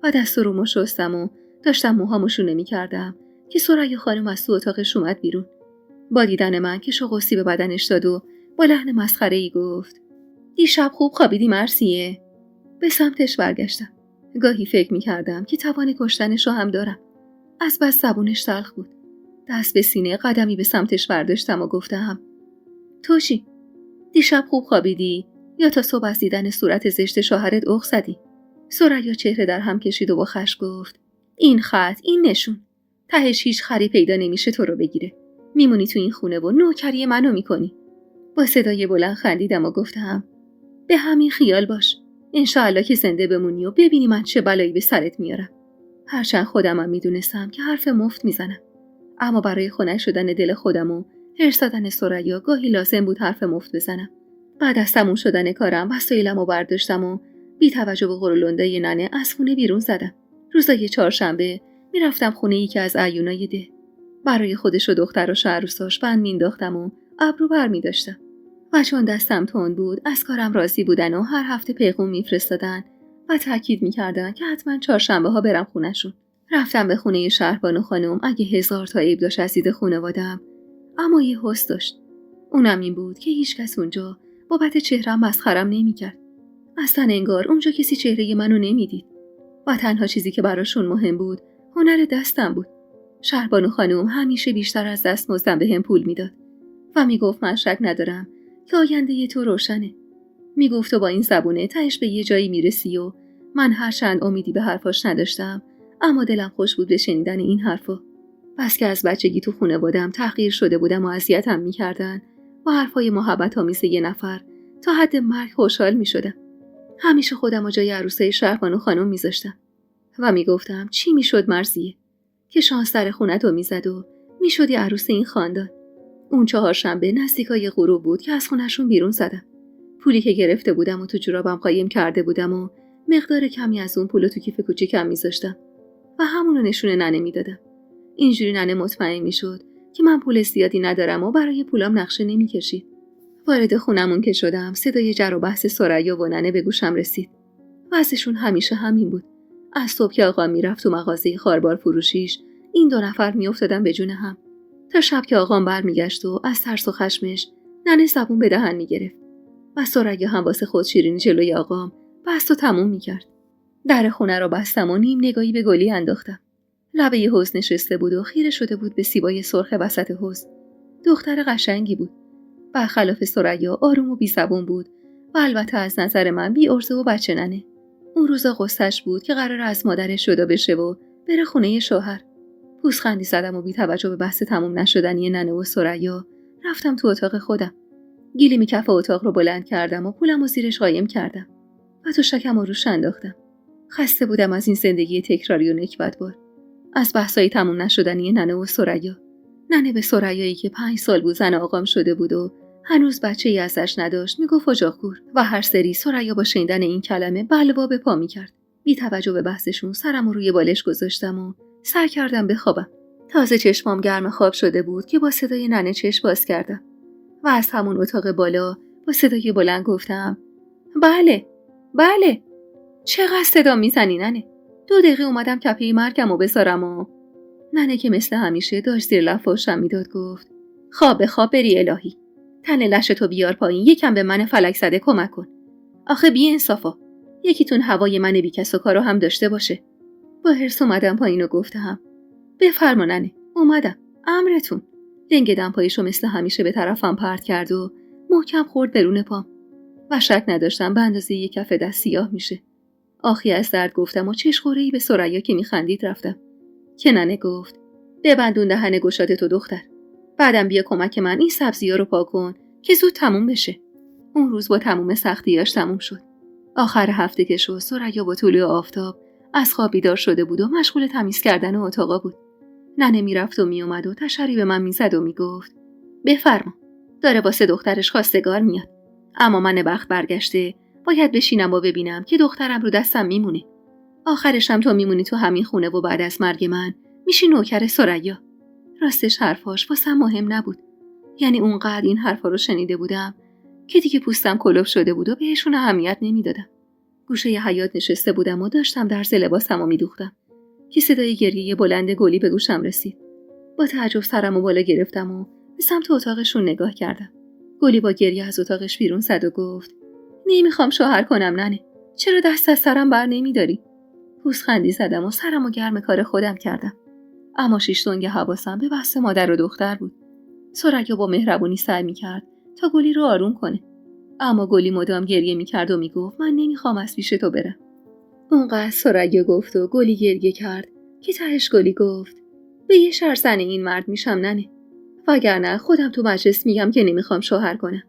و دست و رومو شستم و داشتم موهامو شونه میکردم که ثریا خانم از تو اتاقش اومد بیرون. با دیدن من که شغسی به بدنش داد و با لحن مسخره‌ای گفت: دیشب خوب خوابیدی مرثیه؟ به سمتش برگشتم. گاهی فکر میکردم که توان کشتنشو هم دارم. از بس زبونش تلخ بود. دست به سینه قدمی به سمتش برداشتم و گفتم: تو چی؟ دیشب خوب خوابیدی یا تا صبح از دیدن صورت زشت شوهرت اوق زدی؟ ثریا چهره در هم کشید و با خشم گفت: این خط، این نشون، تهش هیچ خری پیدا نمیشه تو رو بگیره. میمونی تو این خونه و نوکری منو میکنی. با صدای بلند خندیدم و گفتم به همین خیال باش. انشاءالله که زنده بمونی و ببینی من چه بلایی به سرت میارم. هرچند خودمم میدونستم که حرف مفت میزنم، اما برای خنک شدن دل خودم و حرص دادن ثریا گاهی لازم بود حرف مفت بزنم. بعد از تموم شدن کارم وسایلمو برداشتم و بی توجه به غرولنده ننه از خونه بیرون زدم. روزای چهارشنبه میرفتم خونه یکی از اعیونای ده. برای خودش و دختراش و عروساش بند مینداختم و ابرو برمی‌داشتم. و چون دستم تند بود از کارم راضی بودن و هر هفته پیغام میفرستادن و تاکید میکردن که حتما چهارشنبه ها برم خونه‌شون. رفتم به خونه شهربانو خانم اگه 1000 تا عیب داشت از دید خانواده‌ام، اما یه حس داشت. اونم این بود که هیچ کس اونجا بابت چهره‌ام مسخرم نمی‌کرد. اصلا انگار اونجا کسی چهره منو نمیدید. و تنها چیزی که براشون مهم بود هنر دستم بود. شهربانو خانم همیشه بیشتر از دستمزدم بهم پول میداد و میگفت من شک ندارم که آینده تو روشنه. میگفت تو با این زبونه تهش به یه جایی میرسی و من هرچند امیدی به حرفاش نداشتم اما دلم خوش بود به شنیدن این حرفا. بس که از بچگی تو خانواده‌ام تحقیر شده بودم و اذیتم میکردن و حرفای محبت آمیز یه نفر تا حد مرگ خوشحال میشدم. همیشه خودم و جای عروسه شهربانو خانم میذاشتم و میگفتم چی میشد مرزیه که شانس سر خونتو میزد و میشدی عروس این خاندان. اون چهارشنبه نزدیکای غروب بود که از خونشون بیرون زدم. پولی که گرفته بودم و تو جورابم قایم کرده بودم و مقدار کمی از اون پولو تو کیف کوچیکم میذاشتم و همونو نشون ننه میدادم. اینجوری ننه مطمئن میشد که من پول زیادی ندارم و برای پولام نقشه نمیکشید. وارد خونمون که شدم صدای جر و بحث ثریا و ننه به گوشم رسید. وضعشون همیشه همین بود. از صبح که آقا میرفت تو مغازه خاربار فروشیش این دو نفر میافتادن به جون هم تا شب که آقام برمیگشت و از ترس و خشمش ننه زبون به دهن میگرفت و ثریا هم واسه خود شیرینی جلوی آقام بست و تموم میکرد. در خونه رو بستم و نیم نگاهی به گلی انداختم. لبه حوض نشسته بود و خیره شده بود به سیبای سرخ وسط حوض. دختر قشنگی بود. برخلاف ثریا آروم و بی‌زبون بود و البته از نظر من بی عرضه و بچه ننه. اون روزا قصه‌اش بود که قرار از مادرش جدا بشه و بره خونه شوهر. پوزخندی زدم و بی توجه به بحث تموم نشدنی ننه و ثریا رفتم تو اتاق خودم. گیلیم کف اتاق رو بلند کردم و پولمو زیرش قایم کردم و تو شکم روش انداختم. خسته بودم از این زندگی تکراری و نکبتبار. از بحثای تموم نشدنی ننه و ثریا. ننه به ثریایی که 5 سال بود زن آقام شده بود و هنوز بچه‌ای ازش نداشت میگفت اجاق‌گور و هر سری ثریا با شنیدن این کلمه بلوا به پا میکرد. بی توجه به بحثشون سرمو روی بالش گذاشتم و سعی کردم بخوابم. تازه چشمام گرم خواب شده بود که با صدای ننه چشم باز کردم و از همون اتاق بالا با صدای بلند گفتم بله بله. چقدر صدا میزنی ننه؟ 2 دقیقه اومدم کپی مرگمو بذارم و ننه که مثل همیشه داشت زیر لب فحشم میداد گفت خواب بری الهی. تن لشتو بیار پایین، یکم به من فلک زده کمک کن. آخه بی انصافا یکیتون هوای من بی کس و کارو هم داشته باشه. با حرص اومدم پایین و گفتم بفرما ننه، اومدم، امرتون. لنگ دمپاییشو مثل همیشه به طرفم پرت کرد و محکم خورد برون پام و شک نداشتم به اندازه یک کف دست سیاه میشه. آخی از درد گفتم و چشخوره‌ای به ثریا که میخندید رفتم که ننه گفت ببندون دهن گشاد تو دختر، بعدم بیا کمک من این سبزی‌ها رو پاک کن که زود تموم بشه. اون روز با تموم سختیاش تموم شد. آخر هفته که شد ثریا با طلوع آفتاب از خواب بیدار شده بود و مشغول تمیز کردن اتاقا بود. ننه میرفت و میومد و تشری به من میزد و میگفت بفرما، داره واسه دخترش خواستگار میاد، اما من بخت برگشته باید بشینم و ببینم که دخترم رو دستم میمونه. آخرش هم تو میمونی تو همین خونه و بعد از مرگ من میشی نوکر ثریا. راستش حرفاش واسم مهم نبود. یعنی اونقدر این حرفا رو شنیده بودم که دیگه پوستم کلوف شده بود و بهشون اهمیت نمیدادم. گوشه حیاط نشسته بودم و داشتم درز لباسمو میدوختم که صدای گریه بلند گلی به گوشم رسید. با تعجب سرمو بالا گرفتم و به سمت اتاقشون نگاه کردم. گلی با گریه از اتاقش بیرون زد و گفت نمیخوام شوهر کنم ننه، چرا دست از سرم بر نمیداری؟ پوزخندی زدم و سرمو گرم کار خودم کردم. اما شیش تنگ حواسم به بحث مادر و دختر بود. ثریا با مهربونی سعی میکرد تا گلی رو آروم کنه، اما گلی مدام گریه میکرد و میگفت من نمیخوام از پیش تو برم. اونقدر ثریا گفت و گلی گریه کرد که تهش گلی گفت به یه شرط زن این مرد میشم ننه، وگرنه خودم تو مجلس میگم که نمیخوام شوهر کنم.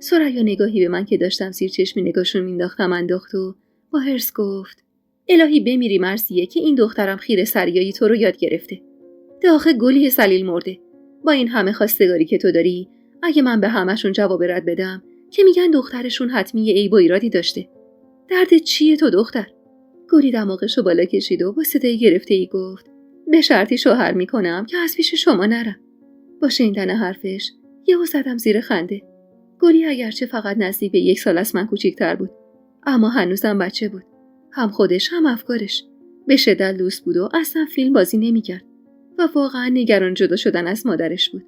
ثریا نگاهی به من که داشتم زیر چشمی نگاهشون مینداختم انداخت و با حرص گفت: الهی بمیری مرثیه که این دخترم خیره سریایی تو رو یاد گرفته. داخل گلی سلیل مرده. با این همه خواستگاری که تو داری، اگه من به همشون جواب رد بدم که میگن دخترشون حتمی یه عیب و ایرادی داشته. درد چیه تو دختر؟ گلی دماغشو بالا کشید و با صدای گرفته‌ای گفت: به شرطی شوهر میکنم که از پیش شما نرم. با شنیدن حرفش یهو زدم زیر خنده. گلی اگرچه فقط نزدیک به 1 سال از من کوچیک‌تر بود، اما هنوزم بچه بود. هم خودش هم افکارش. به شدت لوس بود و اصلا فیلم بازی نمی‌کرد و واقعا نگران جدا شدن از مادرش بود.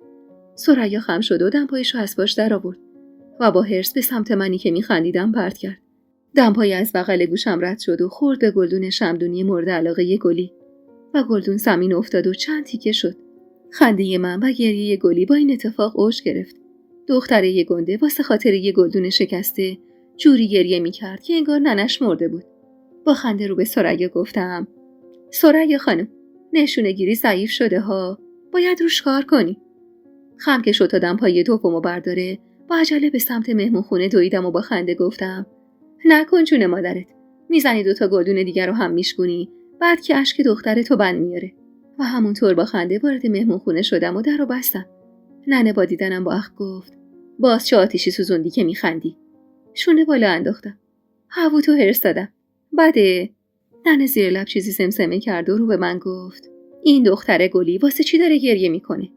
ثریا خم شد و دمپایشو از پاش در آورد و با حرص به سمت منی که می‌خندیدم پرت کرد. دمپایی از بغل گوشم رد شد و خورد به گلدون شمدونی مورد علاقه گلی و گلدون زمین افتاد و چند تیکه شد. خنده من و گریه گلی با این اتفاق اوج گرفت. دختره یه گنده واسه خاطر یه گلدون شکسته جوری گریه می‌کرد که انگار ننش مرده بود. با خنده رو به ثریا گفتم: ثریا خانم، نشونه گیری ضعیف شده ها، باید روش کار کنی. خم که شد تا دمپایی دومو برداره، با عجله به سمت مهمونخونه دویدم و با خنده گفتم: نکن جون مادرت، میزنی 2 تا گلدون دیگر رو هم میشکنی، بعد که اشک دختر تو بند میاره. و همونطور با خنده وارد مهمونخونه شدم و در رو بستم. ننه با دیدنم با اخ گفت: باز چه آتیشی سوزوندی که میخندی؟ شونه بالا انداختم. هوو تو هرس دادم. بده. ننه زیر لب چیزی سمسمه کرد و رو به من گفت: این دختر گلی واسه چی داره گریه میکنه؟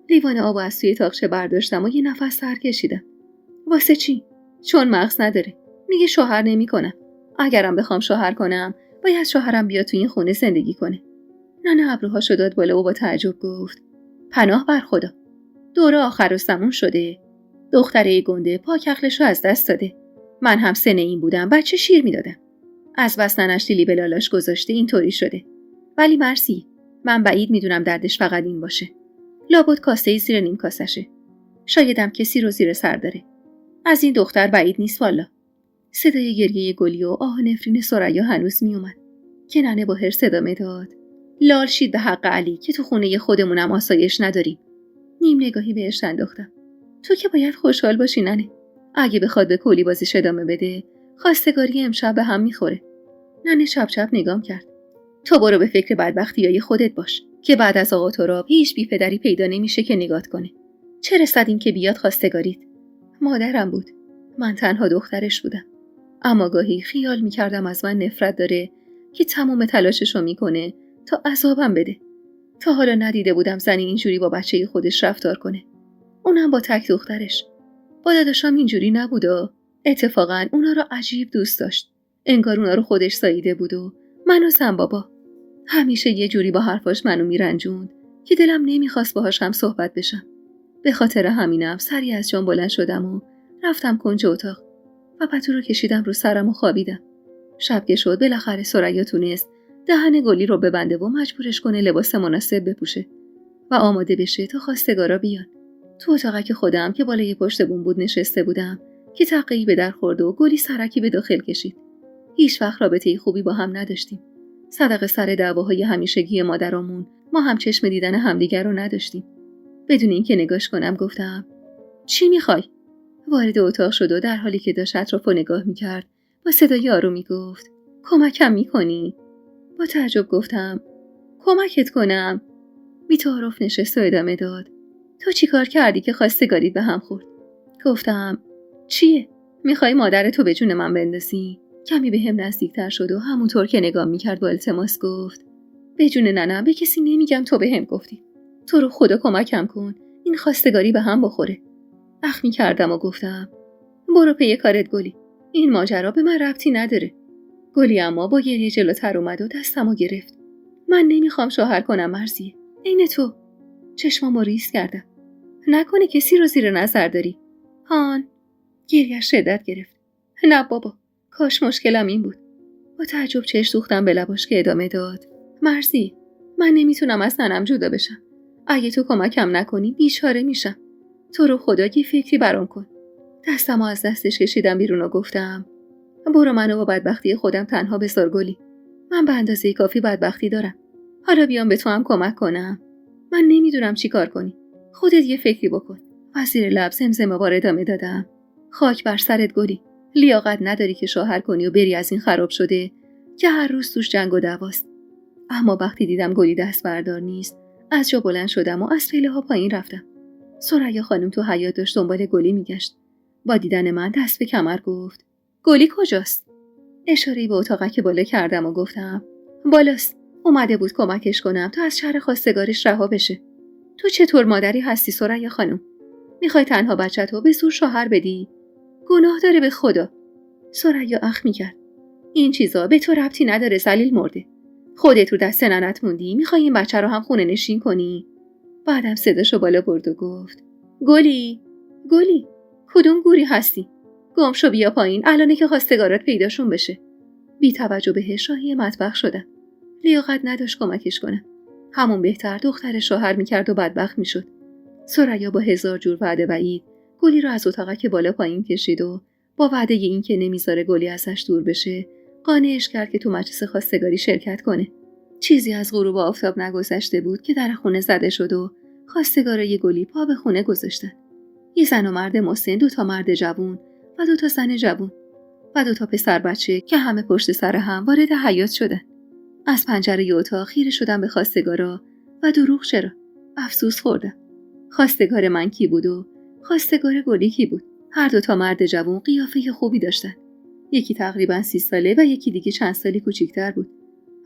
لیوان آب از توی تاقچه برداشتم و یه نفس سر کشیدم. واسه چی؟ چون مغز نداره. میگه شوهر نمیکنم. اگرم بخوام شوهر کنم، باید شوهرم بیاد تو این خونه زندگی کنه. ننه ابروهاشو داد بالا و با تعجب گفت: پناه بر خدا. دوره آخر و زمان شده. دختره گنده پاک عقلشو از دست داده. من هم سن این بودم بچه شیر میدادم. از بس ننش دیلی به لالاش گذاشته اینطوری شده. ولی مرسی، من بعید میدونم دردش فقط این باشه. لابد کاسه‌ای زیر نیم کاسشه. شایدم کسی رو زیر سر داره. از این دختر بعید نیست والا. صدای گریه گلی و آه نفرین ثریا هنوز میومد که ننه با حرص ادامه داد: لال شید به حق علی که تو خونه خودمونم آسایش نداریم. نیم نگاهی بهش انداختم. تو که باید خوشحال باشی ننه. اگه بخواد به کلی بازیش ادامه بده، خواستگاری امشب به هم میخوره. ننه چپ چپ نگام کرد. تو برو به فکر بدبختیای خودت باش که بعد از آقا تراب هیچ بی پدری پیدا نمیشه که نگات کنه. چه رسد این که بیاد خواستگاریت؟ مادرم بود. من تنها دخترش بودم. اما گاهی خیال میکردم از من نفرت داره که تمام تلاششو میکنه تا عذابم بده. تا حالا ندیده بودم زنی اینجوری با بچه خودش رفتار کنه. اونم با تک دخترش. با داداشام اینجوری نبودا. اتفاقا اونا رو عجیب دوست داشت. انگار اونا رو خودش ساییده بود و من و زن بابا. همیشه یه جوری با حرفاش منو میرنجوند که دلم نمیخواست باهاش هم صحبت بشم. به خاطر همینم سری از جام بلند شدم و رفتم کنج اتاق و پتو رو کشیدم رو سرم و خوابیدم. شب که شد بالاخره ثریا تونست دهن گلی رو ببنده و مجبورش کنه لباس مناسب بپوشه و آماده بشه تا خواستگارا بیان. تو اتاقک خودم که بالای پشت بوم بود نشسته بودم که تقیی به در خورد و گلی سرکی به داخل کشید. هیچ وقت رابطه خوبی با هم نداشتیم. صدق سر دعواهای همیشگی مادرامون، ما هم چشم دیدن همدیگر رو نداشتیم. بدون اینکه نگاش کنم گفتم: چی میخوای؟ وارد اتاق شد و در حالی که داشت اطرافو نگاه میکرد با صدای آرومی گفت: کمکم میکنی؟ با تعجب گفتم: کمکت کنم؟ بی‌تعارف نشست و ادامه داد: تو چی کار کردی که خواستگاریت به هم خورد؟ گفتم: چیه؟ میخوای مادرتو به جون من بندازی؟ کمی به هم نزدیکتر شد و همونطور که نگاه میکرد با التماس گفت: به جون ننم به کسی نمیگم تو به هم گفتی. تو رو خدا کمکم کن این خواستگاری به هم بخوره. اخمی کردم و گفتم: برو پی کارت گلی. این ماجرا به من ربطی نداره. گلی اما با گریه جلوتر اومد و دستمو گرفت. من نمیخوام شوهر کنم مرزیه. عین تو. چشمامو ریز کردم. نکنه کسی رو زیر نظر داری. هان. گریه‌اش شدت گرفت. نه بابا. کاش مشکلم این بود. با تعجب چشم دوختم به لباش که ادامه داد: مرزی، من نمیتونم از ننم جدا بشم. اگه تو کمکم نکنی بیچاره میشم. تو رو خدا یه فکری برام کن. دستمو از دستش کشیدم بیرون و گفتم: برو منو با بدبختی خودم تنها بذار گلی. من به اندازه کافی بدبختی دارم. حالا بیام به تو هم کمک کنم. من نمیدونم چی کار کنی. خودت یه فکری بکن. و زیر لب زمزمه وار ادامه دادم: خاک بر سرت گلی، لیاقت نداری که شوهر کنی و بری از این خراب شده که هر روز توش جنگ و دعواست. اما وقتی دیدم گلی دست بردار نیست، از جا بلند شدم و از پله ها پایین رفتم. ثریا خانم تو حیاط داشت دنبال گلی میگشت. با دیدن من دست به کمر گفت: گلی کجاست؟ اشاره‌ای به اتاقک بالا کردم و گفتم: بالاست. اومده بود کمکش کنم تا از شر خواستگارش رها بشه. تو چطور مادری هستی ثریا خانم؟ میخوای تنها بچه‌تو به زور شوهر بدی؟ گناه داره به خدا. ثریا اخ میکرد: این چیزا به تو ربطی نداره ذلیل مرده. خودت رو دست ننت موندی، میخوای این بچه رو هم خونه نشین کنی؟ بعدم صداشو بالا برد و گفت: گلی، گلی، کدوم گوری هستی؟ گم شو بیا پایین، الانه که خواستگارات پیداشون بشه. بی توجه بهش راهی مطبخ شدم. لیاقت نداشت کمکش کنم. همون بهتر دختر شوهر میکرد و بدبخت میشد. ثریا با هزار جور وعده وعید گلی رو از اتاقک بالا پایین کشید و با وعده این که نمیذاره گلی ازش دور بشه قانعش کرد که تو مجلس خواستگاری شرکت کنه. چیزی از غروب آفتاب نگذشته بود که در خونه زده شد و خواستگارای گلی پا به خونه گذاشتن. یه زن و مرد مسن، 2 مرد جوون و 2 زن جوون و 2 پسر بچه که همه پشت سر هم وارد حیاط شدن. از پنجره اتاق خیره شدم به خواستگارا و دروغ چرا؟ افسوس خوردم. خواستگار من کی بود و خواستگار گلی کی بود؟ هر 2 مرد جوون قیافه خوبی داشتن. یکی تقریباً 30 ساله و یکی دیگه چند سالی کوچیک‌تر بود.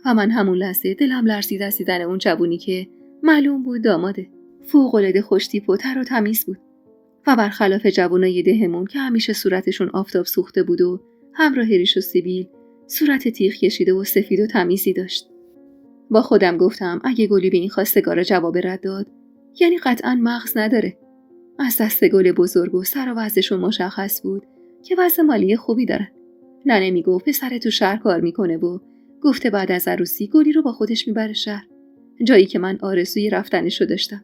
و من همون لحظه دلم لرزید از دیدن اون جوونی که معلوم بود داماده. فوق‌العاده خوش‌تیپ و تر و تمیز بود. و برخلاف جوونای دهمون که همیشه صورتشون آفتاب سوخته بود و همراه ریش و سیبیل، صورت تیغ کشیده و سفید و تمیزی داشت. با خودم گفتم اگه گلی به این خواستگارا جواب رد داد، یعنی قطعاً مغز نداره. از دست گل بزرگ و سر و وضعشون مشخص بود که وضع مالی خوبی دارن. ننه میگفت پسر تو شهر کار میکنه و گفته بعد از عروسی گلی رو با خودش میبره شهر، جایی که من آرزوی رفتنشو داشتم.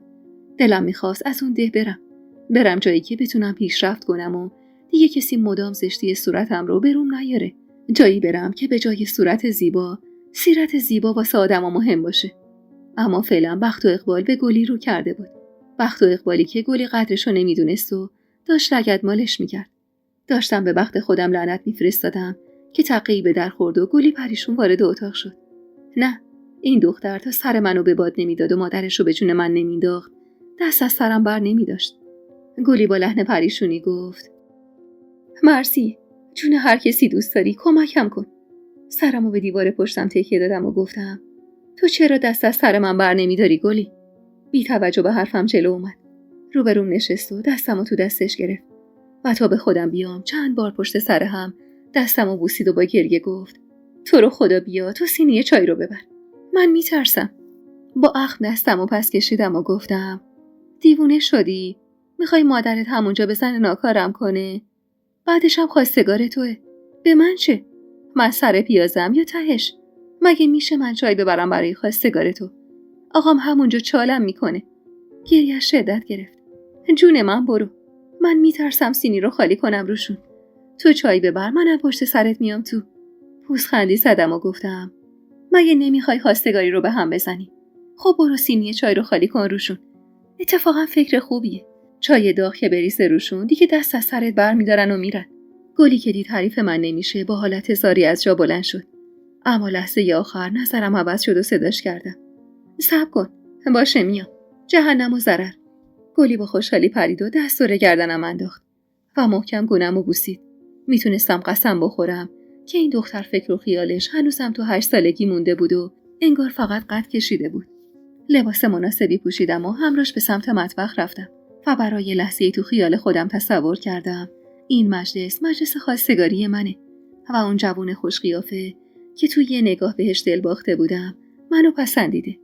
دلم میخواست از اون ده برم جایی که بتونم پیشرفت کنم و دیگه کسی مدام زشتی صورتم رو بروم نیاره. جایی برم که به جای صورت زیبا، سیرت زیبا واسه آدما مهم باشه. اما فعلا بخت و اقبال به گلی رو کرده بود. بخت و اقبالی که گلی قدرشو نمیدونست و داشت لگدمالش میکرد. داشتم به بخت خودم لعنت میفرستادم که تقی به در خورد و گلی پریشون وارد اتاق شد. نه، این دختر تا سر منو به باد نمیداد و مادرشو به جون من نمینداخت، دست از سرم بر نمیداشت. گلی با لحن پریشونی گفت: مرسی، جون هر کسی دوست داری کمکم کن. سرمو به دیوار پشتم تکیه دادم و گفتم: تو چرا دست از سر من بر نمیداری گلی؟ بی توجه به حرفم جلو اومد. روبروم نشست و دستمو تو دستش گرفت و تا به خودم بیام چند بار پشت سر هم دستمو بوسید و با گریه گفت: تو رو خدا بیا، تو سینی چای رو ببر، من میترسم. با اخم دستمو پس کشیدم و گفتم: دیوونه شدی؟ میخوای مادرت همونجا به زن ناکارم کنه؟ بعدش هم خواستگار توه. به من چه؟ من سر پیازم یا تهش؟ مگه میشه من چای ببرم برای خواستگار تو؟ آقام همونجا چالم میکنه. گریه‌اش شدت گرفت. جون من برو، من میترسم سینی رو خالی کنم روشون. تو چای ببر، منم پشت سرت میام تو. پوزخندی زدم و گفتم: مگه نمیخوای خواستگاری رو به هم بزنی؟ خب برو سینی چای رو خالی کن روشون. اتفاقا فکر خوبیه. چای داغ که بریزه روشون دیگه دست از سرت بر میدارن و میرن. گلی که دید حریف من نمیشه با حالت زاری از جا بلند شد. اما لحظه آخر نظرم عوض شد و صداش کردم: صبر کن، باشه میام. جهنم و ضرر. گلی با خوشحالی پرید و دست دور گردنم انداخت و محکم گونه‌مو بوسید. میتونستم قسم بخورم که این دختر فکر و خیالش هنوزم تو 8 سالگی مونده بود و انگار فقط قد کشیده بود. لباس مناسبی پوشیدم و همراش به سمت مطبخ رفتم و برای لحظه‌ای تو خیال خودم تصور کردم این مجلس خواستگاری منه و اون جوون خوش قیافه که توی یه نگاه بهش دل باخته بودم منو پسندیده.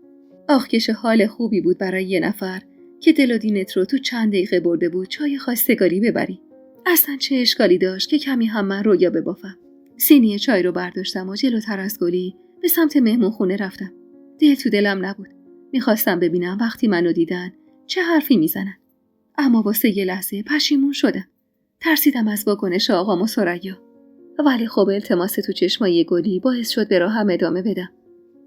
آخ که چه حال خوبی بود برای یه نفر که دل و دینت رو تو چند دقیقه برده بود چای خواستگاری ببری. اصلا چه اشکالی داشت که کمی هم من رویا ببافم. سینی چای رو برداشتم و جلوتر از گلی به سمت مهمون خونه رفتم. دل تو دلم نبود. میخواستم ببینم وقتی منو دیدن چه حرفی میزنن. اما واسه یه لحظه پشیمون شدم. ترسیدم از واکنش آقام و ثریا. ولی خب التماس تو چشمای گلی باعث شد به راهم ادامه بدم.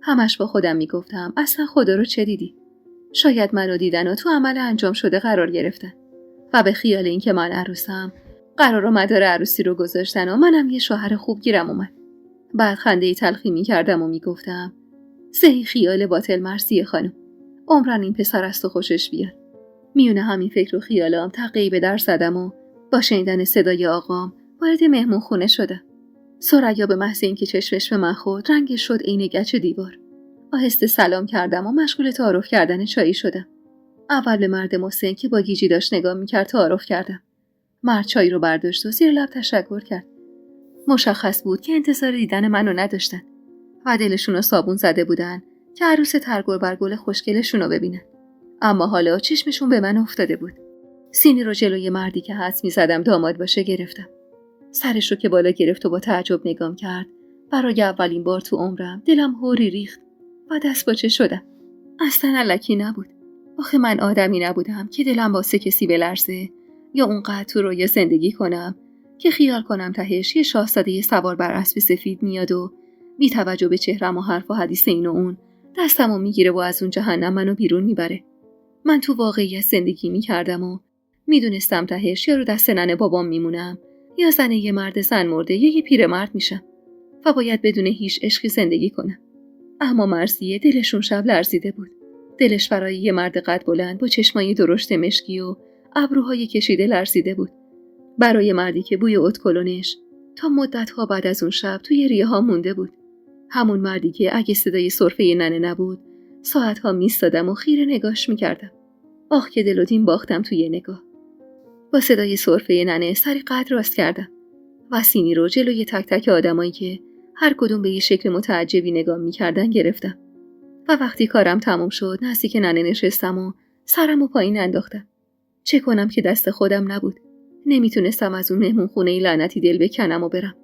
همش با خودم میگفتم اصلا خدا رو چه دیدی؟ شاید منو دیدن و تو عمل انجام شده قرار گرفتن و به خیال این که من عروسم قرار و مدار عروسی رو گذاشتن و منم یه شوهر خوب گیرم اومد. بعد خنده تلخی می‌کردم و میگفتم زهی خیال باطل مرسی خانم. عمرن این پسر است و خوشش بیاد. میونه همین فکر و خیالام تقی به در زدم و با شنیدن صدای آقام وارد مهمون خونه شدم. ثریا به محض اینکه چشمش به من خورد رنگش شد عین گچ دیوار. آهسته سلام کردم و مشغول تعارف کردن چایی شدم. اول به مرد محسن که با گیجی داشت نگاه میکرد تعارف کردم. مرد چای رو برداشت و زیر لب تشکر کرد. مشخص بود که انتظار دیدن منو نداشتن و دلشون رو صابون زده بودن که عروس ترگل برگل خوشگلشون رو ببینن. اما حالا چشمشون به من افتاده بود. سینی رو جلوی مردی که حدس می‌زدم داماد باشه گرفتم. سرش رو که بالا گرفت و با تعجب نگام کرد. برای اولین بار تو عمرم دلم هوری ریخت و دست باچه شدم. اصلا الکی نبود. آخه من آدمی نبودم که دلم واسه کسی بلرزه یا اونقدر تو رویا زندگی کنم که خیال کنم تهش یه شاهزاده سوار بر اسب سفید میاد و بی توجه به چهرم و حرف و حدیث این و اون دستمو میگیره و از اون جهنم منو بیرون میبره. من تو واقعیت زندگی میکردم و میدونستم تهش یا رو دست ننه بابام میمونم یا زن یه مرد زن مرده یا یه پیرمرد میشم و باید بدون هیچ عشقی زندگی کنم. اما مرضیه دلشون شب لرزیده بود. دلش برای یه مرد قد بلند با چشمای درشت مشکی و ابروهای کشیده لرزیده بود. برای مردی که بوی اتکلونش تا مدت‌ها بعد از اون شب توی ریه ها مونده بود. همون مردی که اگه صدای سرفه ننه نبود ساعتها میستادم و خیره نگاش میکردم. آخ که دل و دین باختم توی نگاه. با صدای سرفه ننه سری قد راست کردم و سینی رو جلوی تک تک آدمایی که هر کدوم به یه شکل متعجبی نگاه میکردن گرفتم. و وقتی کارم تموم شد نزدیک ننه نشستم و سرم و پایین انداختم. چه کنم که دست خودم نبود. نمیتونستم از اون مهمون خونه لعنتی دل بکنم و برم.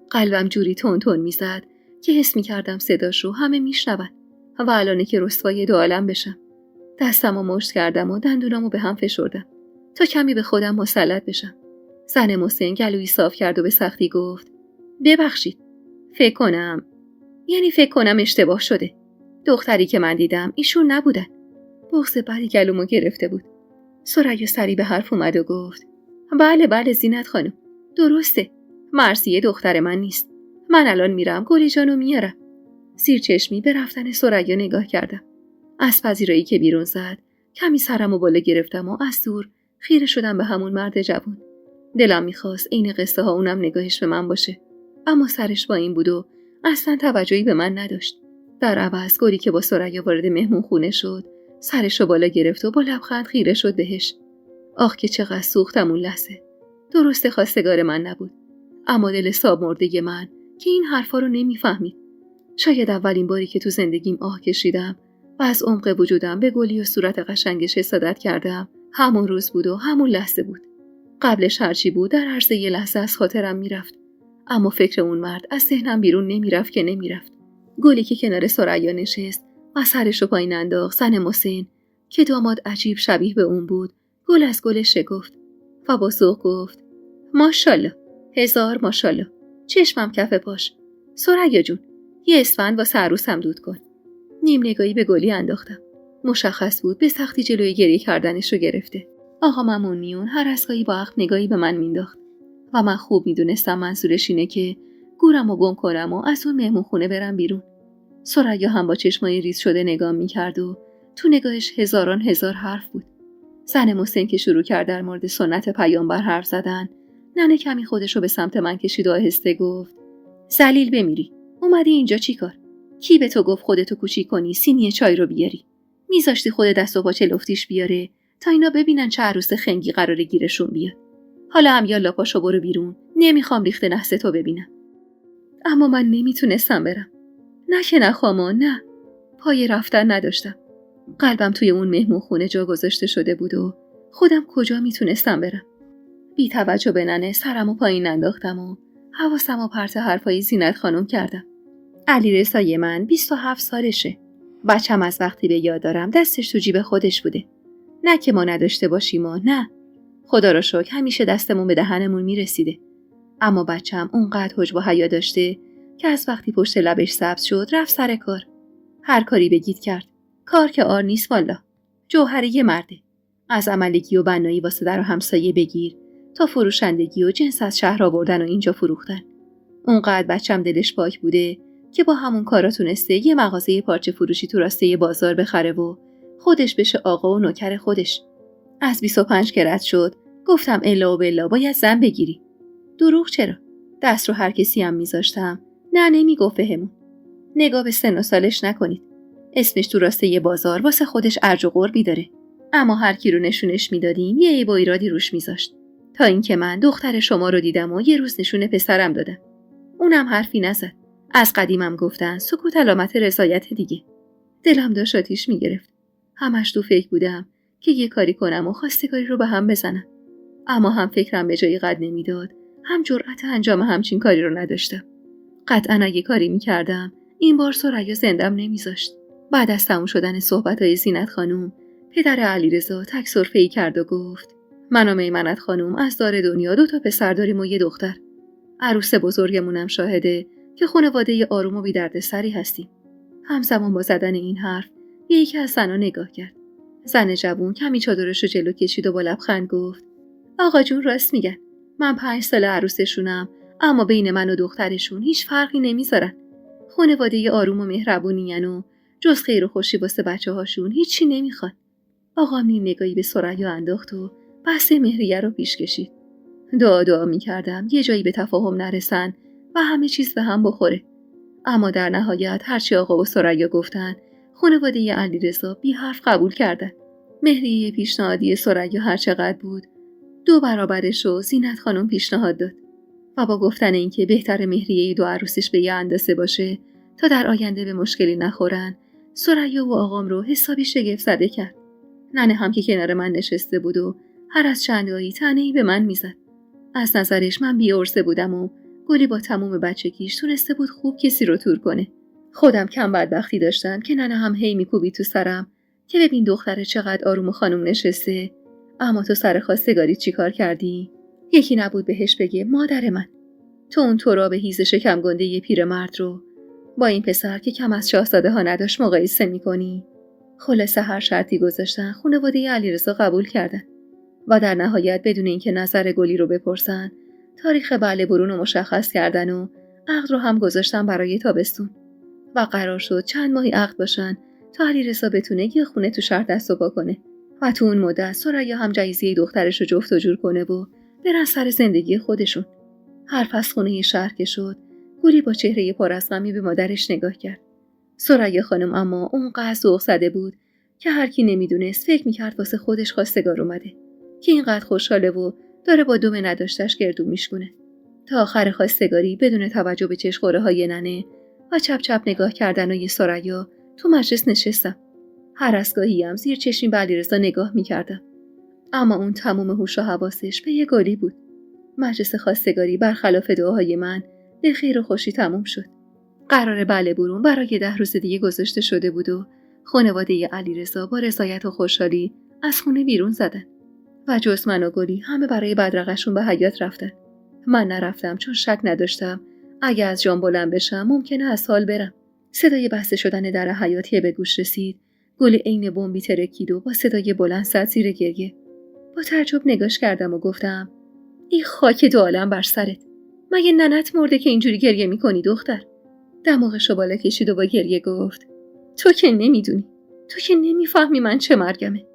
قلبم جوری تون تون میزد که حس میکردم صداش رو همه میشنون و الانه که رسوای دو عالم بشم. دستم رو مشت کردم و دندونامو به هم فشردم تا کمی به خودم مسلط بشم. زن محسن گلویی صاف کرد و به سختی گفت ببخشید. فکر کنم اشتباه شده. دختری که من دیدم ایشون نبودن. بغض بدی گلومو گرفته بود. ثریا سری به حرف اومد و گفت بله زینت خانم. درسته. مرثیه دختر من نیست. من الان میرم گلی جانو میارم. زیر چشمی به رفتن ثریا نگاه کردم. از پذیرایی که بیرون زد کمی سرمو بالا گرفتم و از دور خیره شدم به همون مرد جوان. دلم میخواست عین قصه ها اونم نگاهش به من باشه. اما سرش با این بود و اصلا توجهی به من نداشت. در عوض گلی که با ثریا وارد مهمون خونه شد سرش رو بالا گرفت و با لبخند خیره شد بهش. آخ که چقدر سوختم اون لحظه. درسته خواستگار من نبود. اما دل ساب مرده من که این حرفا رو نمیفهمید. شاید اولین باری که تو زندگیم آه کشیدم و از عمق وجودم به گلی و صورت قشنگش حسادت کردم همون روز بود و همون لحظه بود. قبلش هرچی بود در عرض یه لحظه از خاطرم میرفت. اما فکر اون مرد از ذهنم بیرون نمیرفت. گلی که کنار ثریا نشست و سرش رو پایین انداخت زن محسن که داماد عجیب شبیه به اون بود گل از گلش شکفت و با ذوق گفت ماشاءالله، هزار ماشاءالله. چشمم کف پاش. ثریا جون یه اسفند واسه عروسم دود کن. نیم نگاهی به گلی انداختم. مشخص بود به سختی جلوی گریه کردنش رو گرفته. آقا ممون میون هر اسکایی با عقل نگاهی به من مینداخت و من خوب میدونستم منظورش اینه که گورم رو گم کنم و از اون مهمون خونه برم بیرون. ثریا هم با چشمای ریز شده نگاه میکرد و تو نگاهش هزاران هزار حرف بود. زن محسن که شروع کرد در مورد سنت پیامبر حرف زدن، ننه کمی خودش رو به سمت من کشید و آهسته گفت ذلیل بمیری. اومدی اینجا چی کار؟ کی به تو گفت خودتو کوچیک کنی سینی چای رو بیاری؟ میذاشتی خود دست و پا لفتیش بیاره تا اینا ببینن چه عروس خنگی قراره گیرشون بیاد. حالا هم یالا پاشو برو بیرون. نمیخوام ریخت نحس تو ببینم. اما من نمیتونستم برم. نه که نخوامان، نه. پای رفتن نداشتم. قلبم توی اون مهمون خونه جا گذاشته شده بود و خودم کجا میتونستم برم. بی توجه به ننه سرمو پایین انداختم و حواسمو پرت حرفای زینت خانم کردم. علیرضای من 27 سالشه. بچم از وقتی به یاد دارم دستش تو جیب خودش بوده. نه که ما نداشته باشیم و نه. خدا را شکر همیشه دستمون به دهنمون میرسیده. اما بچم اونقدر حجب و حیا داشته که از وقتی پشت لبش سبز شد رفت سر کار. هر کاری بگید کرد. کار که آر نیست والا. جوهره یه مرده. از عملگی و بنایی واسه در و همسایه بگیر تا فروشندگی و جنس از شهر آوردن و اینجا فروختن. اونقدر بچم دلش پاک بوده که با همون کارا تونسته یه مغازه پارچه فروشی تو راسته بازار بخره و خودش بشه آقا و نوکر خودش. از 25 که رد شد گفتم الا و بلا باید زن بگیری. دروغ چرا؟ دست رو هر کسی هم میذاشتم. نه نمیگفت بهمون. نگاه به سن و سالش نکنید. اسمش تو راسته بازار واسه خودش ارج و قربی داره. اما هر کی رو نشونش میدادیم یه عیب و ایرادی روش میذاشت. تا اینکه من دختر شما رو دیدم و یه روز نشون پسرم دادم. اونم حرفی نزد. از قدیمم گفتن سکوت علامت رضایت دیگه. دلم داشت آتیش میگرفت. همش تو فکر بودم که یه کاری کنم و خواستگاری رو به هم بزنم. اما هم فکرم به جایی قد نمیداد، هم جرأت انجام همچین کاری رو نداشتم. قطعاً اگه کاری میکردم این بار ثریا زندم نمیذاشت. بعد از تموم شدن صحبت‌های زینت خانوم، پدر علیرضا تک سرفه‌ای کرد و گفت: من و میمنت خانوم از دار دنیا 2 پسر داریم و 1 دختر. عروس بزرگمونم شاهده که خانواده آروم و بی دردسری هستیم. همزمان با زدن این حرف یکی از زن‌ها نگاه کرد. زن جوون کمی چادرش رو جلو کشید و با لبخند گفت: آقا جون راست میگن. من 5 سال عروسشونم، اما بین من و دخترشون هیچ فرقی نمیذارن. خانواده آروم و مهربونین و جز خیر و خوشی واسه بچه‌هاشون هیچی نمیخوان. آقا نیم نگاهی به ثریا انداخت و بحث مهریه رو پیش کشید. دعا میکردم یه جایی به تفاهم نرسن و همه چیز به هم بخوره. اما در نهایت هرچی آقا و ثریا گفتن، خانواده علیرضا بی حرف قبول کردن. مهریه پیشنهادی ثریا هر چقدر بود، 2 برابرش رو زینت خانم پیشنهاد داد و با گفتن اینکه بهتر مهریه 2 عروسش به یه اندازه باشه تا در آینده به مشکلی نخورن، ثریا و آقام رو حسابی شگفت زده کرد. ننه هم که کنار من نشسته بود و هر از چندایی طعنه‌ای به من میزد. از نظرش من بی‌عرضه بودم و گلی با تموم بچگیش تونسته بود خوب کسی رو تور کنه. خودم کم بدبختی داشتم که ننه هم هی میکوبید تو سرم که ببین دختره چقدر آروم و خانم نشسته، اما تو سر خواستگاری چی کار کردی؟ یکی نبود بهش بگه مادر من تو اون تراب هیز شکم گنده یه پیرمرد رو با این پسر که کم از شاهزاده ها نداشت مقایسه میکنی؟ خلاصه هر شرطی گذاشتن خانواده علیرضا قبول کردن و در نهایت بدون اینکه نظر گلی رو بپرسن تاریخ بله برون رو مشخص کردن و عقد رو هم گذاشتن برای تابستون و قرار شد چند ماهی عقد باشن تا علیرضا بتونه یه خونه تو شهر دست و پا کنه و تو اون مدت ثریا هم جایزه دخترش رو جفت و جور کنه و برن سر زندگی خودشون. حرف از خونه شهر که شد، گلی با چهره پر از غمی به مادرش نگاه کرد. ثریا خانم اما اونقدر ذوق زده بود که هر کی نمیدونست فکر میکرد واسه خودش خواستگار اومده که اینقدر خوشحاله و داره با دوم نداشتش گردو میشکنه. تا آخر خواستگاری بدون توجه به چشخوره های ننه و چپ چپ نگاه کردنای ثریا تو مجلس نشستم. هر از گاهی هم زیر چشمی به علیرضا نگاه میکردم، اما اون تمام هوش و حواسش به یه گلی بود. مجلس خواستگاری برخلاف دعاهای من به خیر و خوشی تموم شد. قرار بله برون برای 10 روز دیگه گذاشته شده بود و خانواده علیرضا با رضایت و خوشحالی از خونه بیرون زدن و جز من و گلی همه برای بدرقشون به حیاط رفتن. من نرفتم چون شک نداشتم اگه از جام بلند بشم ممکنه از حال برم. صدای بسته شدن در حیاط به گوش رسید. گل عین بمبی ترکید و با صدای بلند زد زیر گریه. با تعجب نگاش کردم و گفتم: ای خاک 2 عالم بر سرت. مگه ننت مرده که اینجوری گریه میکنی دختر؟ دماغشو بالا کشید و با گریه گفت: تو که نمیدونی، تو که نمیفهمی من چه مرگمه.